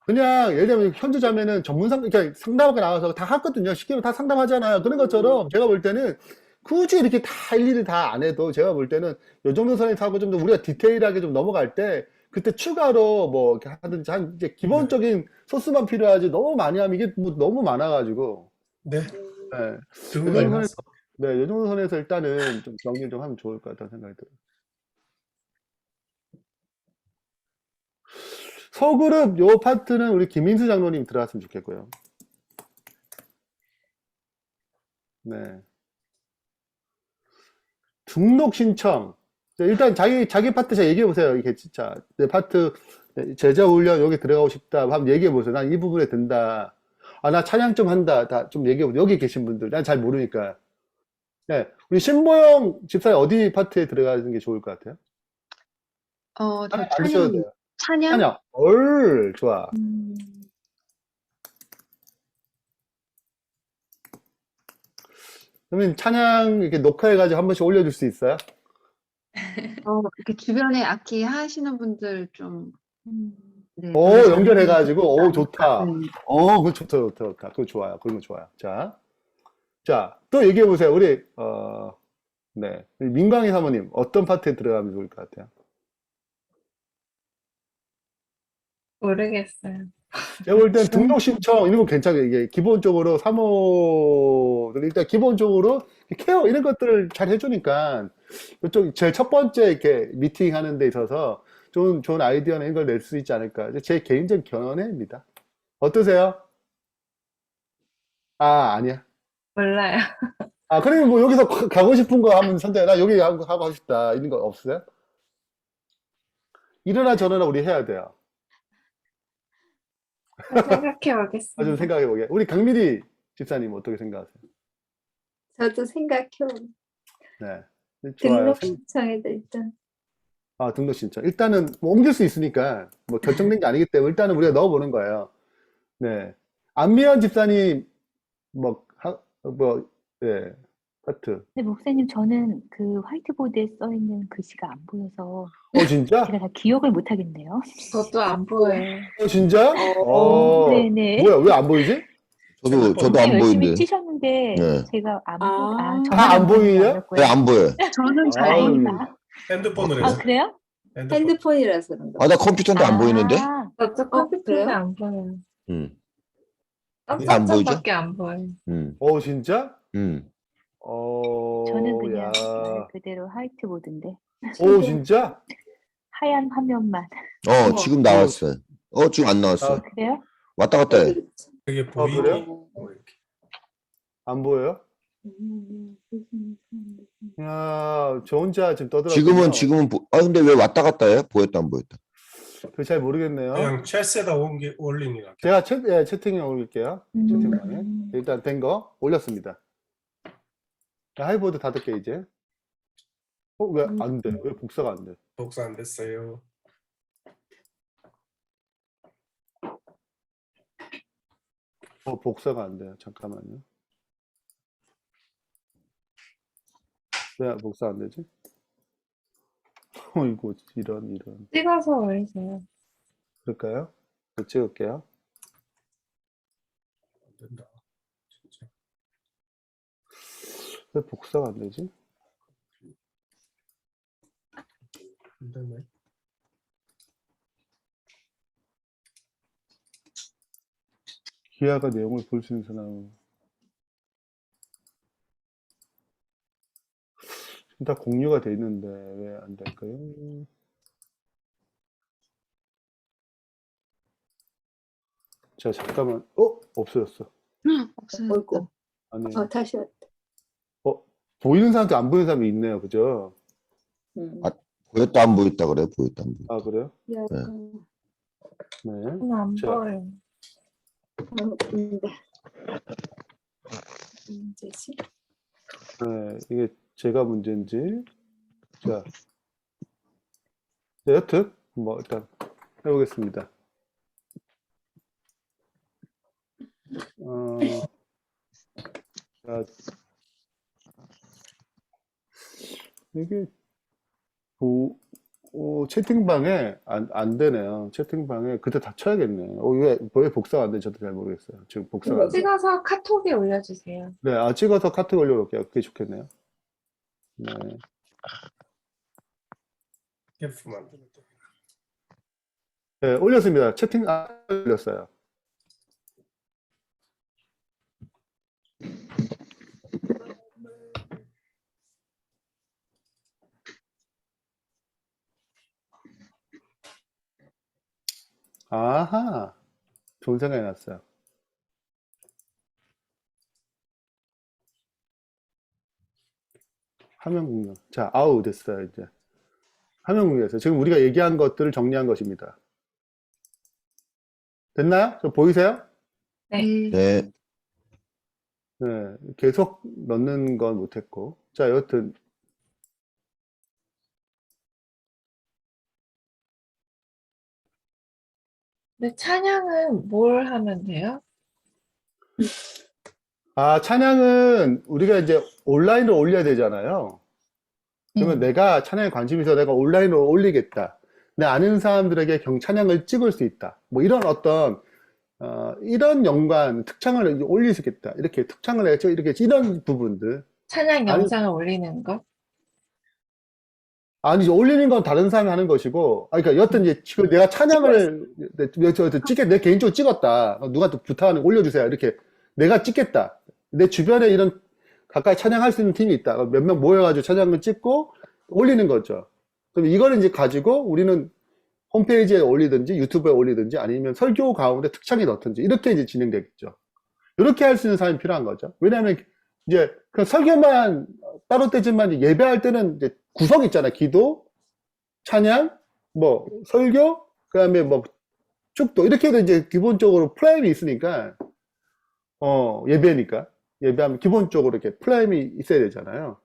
그냥 예를 들면 현주자매는 전문 그러니까 상담학과 나와서 다 하거든요. 시키면 다 상담하잖아요. 그런 것처럼 제가 볼 때는 굳이 이렇게 다 일일이 다 안 해도 제가 볼 때는 요 정도 선에서 하고 좀 더 우리가 디테일하게 좀 넘어갈 때 그때 추가로 뭐 이렇게 하든지 한 이제 기본적인 소스만 필요하지 너무 많이 하면 이게 뭐 너무 많아가지고. 네. 네. 요 등을 정도 해서. 선에서, 네, 요 정도 선에서 일단은 좀 정리 좀 하면 좋을 것 같다는 생각이 들어요. 소그룹 요 파트는 우리 김민수 장로님 들어갔으면 좋겠고요. 네. 등록 신청. 자, 일단 자기 파트 잘 얘기해 보세요. 이게 진짜 내 파트 제자 훈련 여기 들어가고 싶다. 한번 얘기해 보세요. 난 이 부분에 든다. 아, 나 찬양 좀 한다. 다 좀 얘기해 보세요. 여기 계신 분들. 난 잘 모르니까. 네. 우리 신보영 집사님 어디 파트에 들어가는 게 좋을 것 같아요? 저 안 하셔도 돼요. 찬양? 찬양. 얼, 좋아. 그러면 찬양 이렇게 녹화해가지고 한 번씩 올려줄 수 있어요? 이렇게 주변에 악기 하시는 분들 좀, 네, 오, 노래 연결해가지고, 오, 잘하시니까. 좋다. 네. 그거 좋다, 좋다, 좋다. 그거 좋아요. 그런 거 좋아요. 자, 또 얘기해 보세요. 우리, 네. 우리 민광희 사모님, 어떤 파트에 들어가면 좋을 것 같아요? 모르겠어요. 제가 볼 땐 등록 신청, 이런 거 괜찮아요. 이게 기본적으로 사모들, 일단 기본적으로 케어, 이런 것들을 잘 해주니까, 이쪽, 제일 첫 번째 이렇게 미팅 하는 데 있어서 좋은 아이디어나 이런 걸 낼 수 있지 않을까. 제 개인적인 견해입니다. 어떠세요? 아니야. 몰라요. 그러면 뭐 여기서 가고 싶은 거 하면 선택, 나 여기 하고 싶다. 이런 거 없어요? 이러나 저러나 우리 해야 돼요. 생각해 좀 보겠습니다. 생각해 보게. 우리 강미리 집사님 어떻게 생각하세요? 저도 생각해요. 네. 좋아요. 등록 신청에도 일단 등록 신청. 일단은 뭐 옮길 수 있으니까 뭐 결정된 게 아니기 때문에 일단은 우리가 넣어보는 거예요. 네. 안미연 집사님 네, 파트. 근데 목사님, 저는 그 화이트보드에 써 있는 글씨가 안 보여서 진짜? 제가 다 기억을 못 하겠네요. 저도 안 보여요. 진짜? 네네. 뭐야, 왜 안 보이지? 저도 안 열심히 보이는데. 치셨는데 네. 제가 안 아. 저만 안 보이냐? 보이는 게 아니었고요. 왜 안 보여요? 저는 잘 아유. 보입니다. 핸드폰으로 해서. 그래요? 핸드폰이라서 그런가. 나 컴퓨터인데 안 보이는데? 저도 컴퓨터에 그래요? 안 보여요. 음. 왜안 보이죠? 깜짝밖에 안 보여요. 진짜? 저는 그냥 야. 말 그대로 화이트보드인데 진짜? 하얀 화면만. 지금 나왔어요. 지금 안 나왔어요. 그래요? 왔다 갔다 해. 그게 보이니? 그래요? 뭐 이렇게. 안 보여요? 저 혼자 지금 떠들었군요. 지금은 근데 왜 왔다 갔다 해요? 보였다 안 보였다. 그거 잘 모르겠네요. 그냥 챗에다 올리니까. 제가 채팅에 올릴게요. 채팅방에. 일단 된 거 올렸습니다. 하이보드 닫을게 이제. 왜 안 돼? 왜 복사가 안 돼? 복사 안 됐어요. 복사가 안 돼요. 잠깐만요. 왜 복사 안 되지? 이거 이런. 찍어서 올리세요. 그럴까요? 또 찍을게요. 안 된다. 진짜. 왜 복사가 안 되지? 안 되네. 기아가 내용을 볼 수 있는 사람. 다 공유가 돼 있는데 왜 안 될까요? 자, 잠깐만. 없어졌어. 없어졌다. 어이구. 아니, 다시 왔다. 보이는 사람도 안 보이는 사람이 있네요. 그죠? 보였다 안 보였다 그래. 보였다 안 보였다. 그래요? 약간 네. 저는 안 자. 보여요. 근데 문제지. 네, 이게 제가 문제인지. 자, 네, 여튼 뭐 일단 해보겠습니다. 자, 이게 채팅방에 안 되네요. 채팅방에 그때 다 쳐야겠네. 왜 복사가 안 돼? 저도 잘 모르겠어요. 지금 복사가 안 돼. 찍어서 카톡에 올려주세요. 네, 찍어서 카톡 올려볼게요. 그게 좋겠네요. 네. TF 만드는 거. 네, 올렸습니다. 채팅 올렸어요. 아하, 좋은 생각이 났어요. 화면 공유. 자, 아우, 됐어요, 이제. 화면 공유에서. 지금 우리가 얘기한 것들을 정리한 것입니다. 됐나요? 저 보이세요? 네. 네, 계속 넣는 건 못했고. 자, 여튼, 근데 찬양은 뭘 하면 돼요? 찬양은 우리가 이제 온라인으로 올려야 되잖아요. 그러면 내가 찬양에 관심이 있어 내가 온라인으로 올리겠다. 내 아는 사람들에게 찬양을 찍을 수 있다. 뭐 이런 어떤, 이런 연관, 특창을 이제 올릴 수 있겠다. 이렇게 특창을 해서 이렇게 이런 부분들. 찬양 아니, 영상을 올리는 거? 아니, 이제 올리는 건 다른 사람이 하는 것이고, 그러니까 여튼 이제 지금 내가 찬양을 내 개인적으로 찍었다. 누가 또 부탁하는 거 올려주세요. 이렇게 내가 찍겠다. 내 주변에 이런 가까이 찬양할 수 있는 팀이 있다. 몇 명 모여가지고 찬양을 찍고 올리는 거죠. 그럼 이걸 이제 가지고 우리는 홈페이지에 올리든지 유튜브에 올리든지 아니면 설교 가운데 특창에 넣든지 이렇게 이제 진행되겠죠. 이렇게 할 수 있는 사람이 필요한 거죠. 왜냐하면 이제 그 설교만 따로 떼지만 이제 예배할 때는 이제 구성 있잖아요. 기도, 찬양, 뭐 설교, 그다음에 뭐 축도 이렇게 해서 이제 기본적으로 플레임이 있으니까 예배니까 예배하면 기본적으로 이렇게 플레임이 있어야 되잖아요.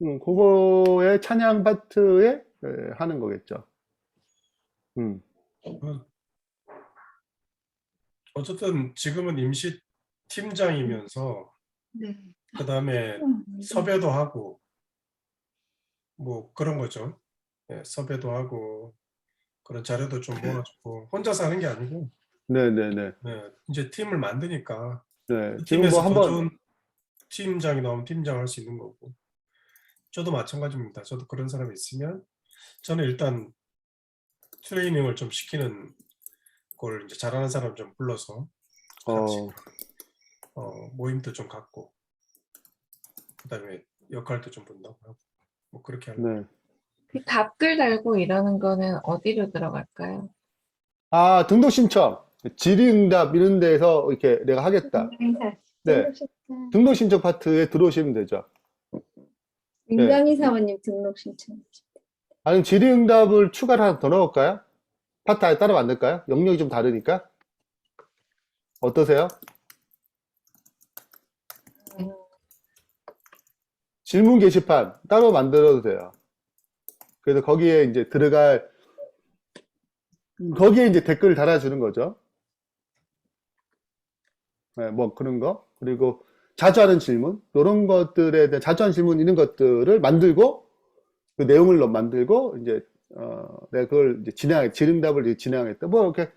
그거에 찬양 파트에 하는 거겠죠. 음. 어쨌든 지금은 임시 팀장이면서 네. 그 다음에 섭외도 하고 뭐 그런 거죠. 예, 섭외도 하고 그런 자료도 좀 모아주고 혼자서 하는 게 아니고 네네네. 예, 이제 팀을 만드니까 네. 그 지금 뭐 팀에서 더 한번 좋은 팀장이 나오면 팀장 할 수 있는 거고 저도 마찬가지입니다. 저도 그런 사람이 있으면 저는 일단 트레이닝을 좀 시키는 걸 이제 잘하는 사람 좀 불러서 같이 모임도 좀 갖고 그다음에 역할도 좀 본다고 하고 뭐 그렇게 하는 네. 그 답글 달고 이러는 거는 어디로 들어갈까요? 등록 신청, 질의응답 이런 데서 이렇게 내가 하겠다. 네. 등록 신청 파트에 들어오시면 되죠. 민강희 사모님 등록 신청. 아니면 질의응답을 추가를 하나 더 넣을까요? 파트 아예 따로 만들까요? 영역이 좀 다르니까. 어떠세요? 질문 게시판 따로 만들어도 돼요. 그래서 거기에 이제 거기에 이제 댓글을 달아주는 거죠. 네, 뭐 그런 거. 그리고 자주 하는 질문, 이런 것들에 대한 자주 하는 질문 이런 것들을 만들고 그 내용을 만들고 이제 내가 그걸 이제 질의응답을 이제 진행하겠다. 뭐 이렇게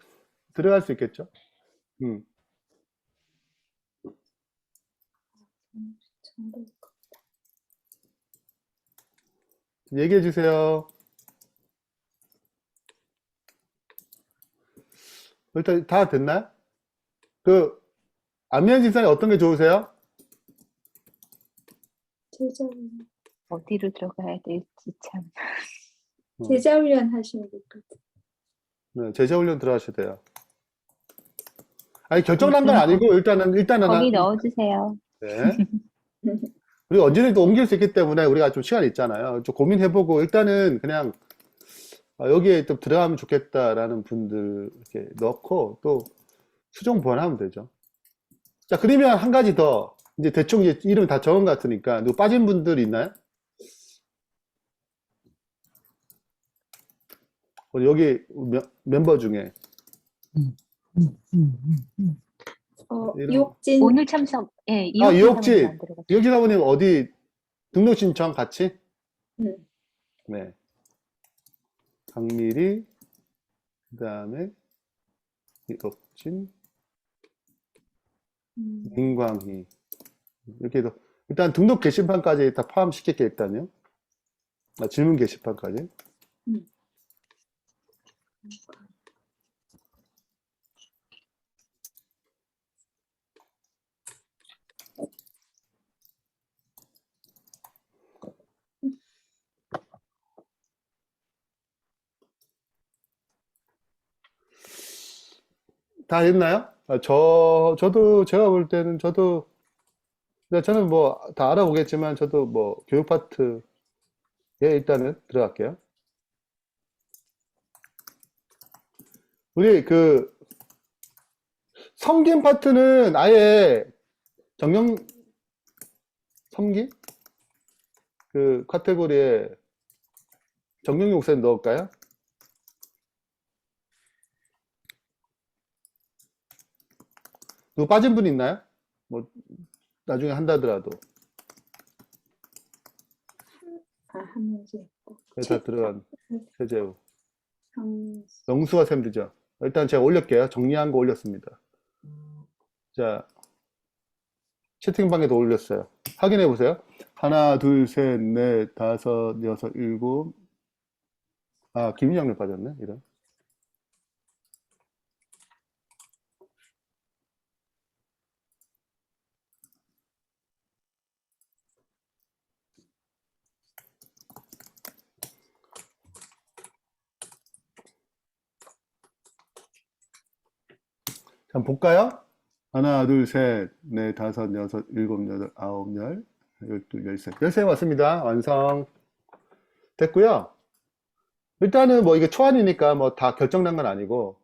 들어갈 수 있겠죠. 얘기해 주세요. 일단 다 됐나요? 안면 진단이 어떤 게 좋으세요? 어디로 들어가야 될지 참. 제자 훈련 하시면 될 것 같아요. 네, 제자 훈련 들어가셔야 돼요. 아니 결정난 건 아니고 일단은 거기 넣어주세요. 네. 우리가 언제든 또 옮길 수 있기 때문에 우리가 좀 시간이 있잖아요. 좀 고민해보고 일단은 그냥 여기에 또 들어가면 좋겠다라는 분들 이렇게 넣고 또 수정 보완하면 되죠. 자, 그러면 한 가지 더 이제 대충 이제 이름 다 적은 것 같으니까 누구 빠진 분들 있나요? 여기 멤버 중에 이옥진 오늘 참석, 예, 이옥진 안 들어갔어요. 이옥진 사모님 어디 등록 신청 같이? 네. 강미리 그 다음에 이옥진 민광희 이렇게 해서 일단 등록 게시판까지 다 포함시킬게요. 일단요. 질문 게시판까지. 다 했나요? 저도 제가 볼 때는 저도 근데 저는 뭐 다 알아보겠지만 저도 뭐 교육 파트에 일단은 들어갈게요. 우리 그 섬김 파트는 아예 정령 섬김 그 카테고리에 정령 욕세 넣을까요? 누구 빠진 분 있나요? 뭐 나중에 한다더라도 하면서 있고. 다 들어간 세제우 음, 영수가 쌤들죠. 일단 제가 올릴게요. 정리한 거 올렸습니다. 자, 채팅방에도 올렸어요. 확인해 보세요. 하나, 둘, 셋, 넷, 다섯, 여섯, 일곱. 아, 김인영님 빠졌네. 이런. 한번 볼까요? 하나, 둘, 셋, 넷, 다섯, 여섯, 일곱, 여덟, 아홉, 열, 열둘, 열셋. 열세 왔습니다. 완성. 됐고요. 일단은 뭐 이게 초안이니까 뭐 다 결정난 건 아니고,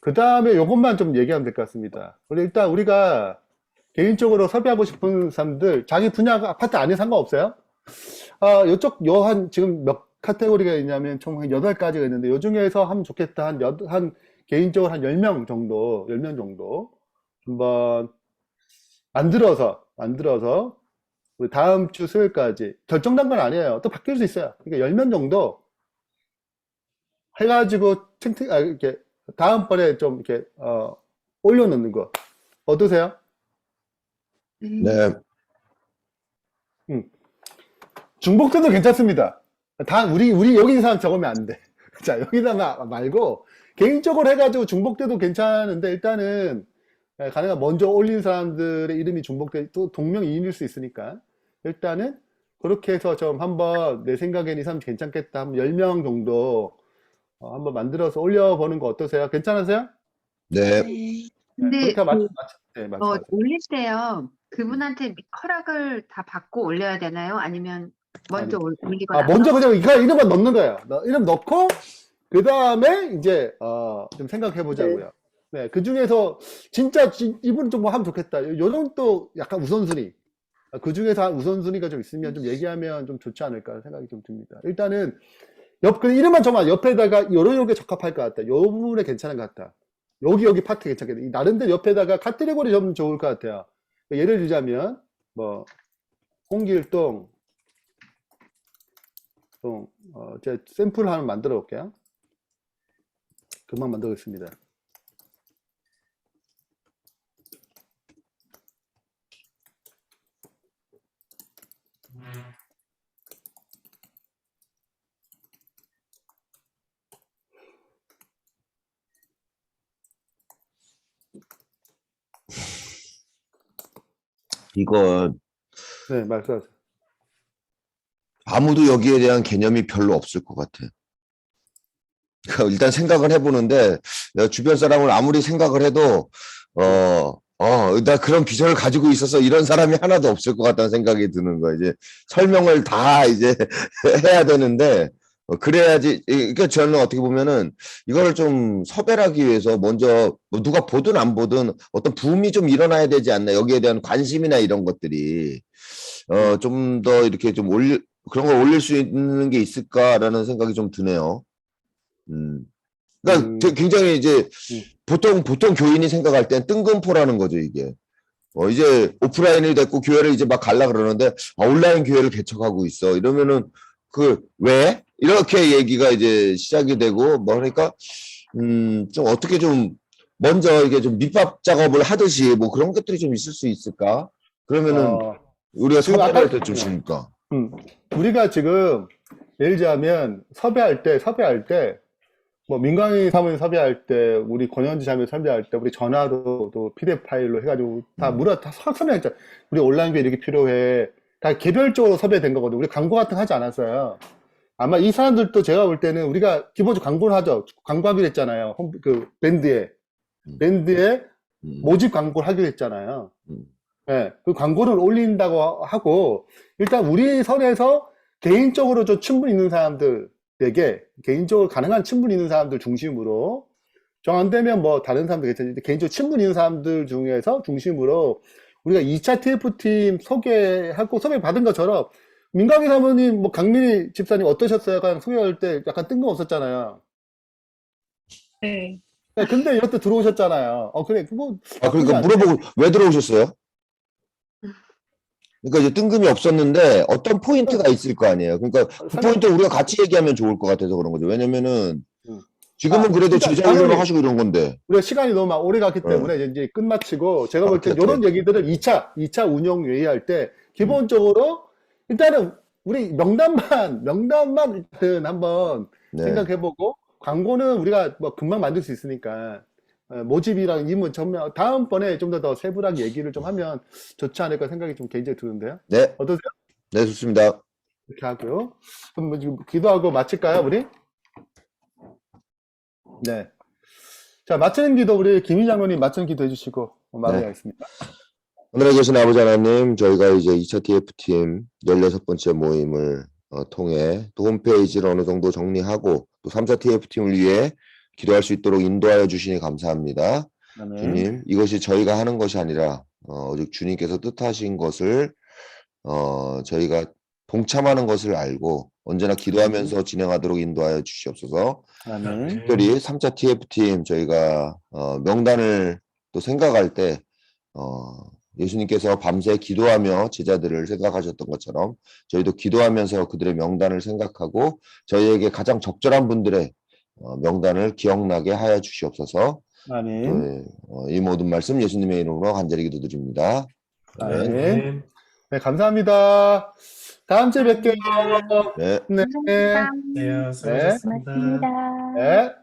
그 다음에 요것만 좀 얘기하면 될 것 같습니다. 일단 우리가 개인적으로 섭외하고 싶은 사람들, 자기 분야 아파트 안에 상관없어요. 요쪽, 지금 몇 카테고리가 있냐면 총 한 8가지가 있는데, 요 중에서 하면 좋겠다. 개인적으로 한 10명 정도, 10명 정도. 한번 만들어서, 우리 다음 주 수요일까지. 결정난 건 아니에요. 또 바뀔 수 있어요. 그러니까 10명 정도 해가지고, 이렇게, 다음번에 좀 이렇게, 올려놓는 거. 어떠세요? 네. 중복돼도 괜찮습니다. 우리 여기 있는 사람 적으면 안 돼. 자, 여기다가 말고, 개인적으로 해가지고 중복돼도 괜찮은데, 일단은, 가능한 먼저 올린 사람들의 이름이 또 동명이인일 수 있으니까, 일단은, 그렇게 해서 좀 한번 내 생각엔 이 사람 괜찮겠다. 한번 10명 정도, 한번 만들어서 올려보는 거 어떠세요? 괜찮으세요? 네. 네. 근데 그렇게 그, 말씀하세요. 올릴 때요. 그분한테 허락을 다 받고 올려야 되나요? 아니면 먼저 올리거나 먼저 그냥 이름만 넣는 거예요. 이름 넣고, 그 다음에 이제, 좀 생각해 보자고요. 네, 그 중에서 진짜 이분 좀 뭐 하면 좋겠다. 요런 또 약간 우선순위. 그 중에서 한 우선순위가 좀 있으면 좀 얘기하면 좀 좋지 않을까 생각이 좀 듭니다. 일단은, 그 이름만 정말 옆에다가 요렇게 적합할 것 같다. 요 부분에 괜찮은 것 같다. 여기 파트 괜찮겠다. 나름대로 옆에다가 카테고리 좀 좋을 것 같아요. 예를 들자면, 뭐, 홍길동, 제가 샘플 하나 만들어 볼게요. 금방 만들겠습니다. 이거 네, 말씀하세요. 아무도 여기에 대한 개념이 별로 없을 것 같아. 그러니까 일단 생각을 해보는데 내가 주변 사람을 아무리 생각을 해도 나 그런 비전을 가지고 있어서 이런 사람이 하나도 없을 것 같다는 생각이 드는 거야. 이제 설명을 다 이제 해야 되는데 그래야지. 그러니까 저는 어떻게 보면은 이거를 좀 섭외하기 위해서 먼저 뭐 누가 보든 안 보든 어떤 붐이 좀 일어나야 되지 않나. 여기에 대한 관심이나 이런 것들이 좀 더 이렇게 좀 그런 걸 올릴 수 있는 게 있을까라는 생각이 좀 드네요. 그러니까 굉장히 이제 보통 교인이 생각할 땐 뜬금포라는 거죠, 이게. 이제 오프라인이 됐고 교회를 이제 막 갈라 그러는데 온라인 교회를 개척하고 있어. 이러면은 왜? 이렇게 얘기가 이제 시작이 되고 뭐 그러니까 좀 어떻게 좀 먼저 이게 좀 밑밥 작업을 하듯이 뭐 그런 것들이 좀 있을 수 있을까? 그러면은 우리가 지금 섭외를 아까- 좀 주니까. 우리가 지금 예를 들자면 섭외할 때 뭐 민간인 사무인 섭외할 때 우리 권현지 자매 섭외할 때 우리 전화로 또 PDF 파일로 해가지고 다 설명했잖아. 우리 온라인 교회 이렇게 필요해. 다 개별적으로 섭외된 거거든. 우리 광고 같은 거 하지 않았어요. 아마 이 사람들도 제가 볼 때는 우리가 기본적으로 광고를 하죠. 광고하기로 했잖아요. 밴드에 모집 광고를 하기로 했잖아요. 예, 그 광고를 올린다고 하고, 일단 우리 선에서 개인적으로 좀 친분 있는 사람들에게, 개인적으로 가능한 친분 있는 사람들 중심으로, 정 안 되면 뭐 다른 사람들 괜찮은데, 개인적으로 친분 있는 사람들 중에서 중심으로 우리가 2차 TF팀 소개하고 소개받은 것처럼, 민강희 사모님, 뭐 강민희 집사님 어떠셨어요? 약간 소개할 때 약간 뜬금없었잖아요. 네. 네, 근데 이렇게 들어오셨잖아요. 그래, 뭐, 아, 나쁘지 그러니까 않네. 물어보고 왜 들어오셨어요? 그러니까 이제 뜬금이 없었는데 어떤 포인트가 있을 거 아니에요. 그러니까 그 포인트 우리가 같이 얘기하면 좋을 것 같아서 그런 거죠. 왜냐면은 음. 지금은 그래도 일단 제자 훈련을 당연히 하시고 이런 건데. 우리가 시간이 너무 오래 갔기 네. 때문에 이제 끝마치고 제가 볼 때 오케이, 이런 얘기들을 2차 운영 회의할 때 기본적으로 일단은 우리 명단만 일단 한번 네. 생각해보고 광고는 우리가 뭐 금방 만들 수 있으니까 모집이랑 임원 전면 다음번에 좀 더 세부하게 얘기를 좀 하면 좋지 않을까 생각이 좀 개인적으로 드는데요. 네. 어떠세요? 네, 좋습니다. 이렇게 하고요. 그럼 뭐 지금 기도하고 마칠까요, 우리? 네. 자, 마치는 기도 우리 김희 장로님 마치는 기도 해주시고 마무리하겠습니다. 하늘에 계신 아버지 하나님, 저희가 이제 2차 TF팀 16번째 모임을 통해 또 홈페이지를 어느 정도 정리하고 또 3차 TF팀을 위해 기도할 수 있도록 인도하여 주시니 감사합니다. 아멘. 주님, 이것이 저희가 하는 것이 아니라 오직 주님께서 뜻하신 것을 저희가 동참하는 것을 알고 언제나 기도하면서 진행하도록 인도하여 주시옵소서. 아멘. 특별히 3차 TF팀 저희가 명단을 또 생각할 때 예수님께서 밤새 기도하며 제자들을 생각하셨던 것처럼 저희도 기도하면서 그들의 명단을 생각하고 저희에게 가장 적절한 분들의 명단을 기억나게 하여 주시옵소서. 아멘. 이 모든 말씀 예수님의 이름으로 간절히 기도드립니다. 아멘. 아멘. 네, 감사합니다. 다음 주에 뵐게요. 네. 네. 감사합니다. 네, 수고하셨습니다. 고맙습니다. 네.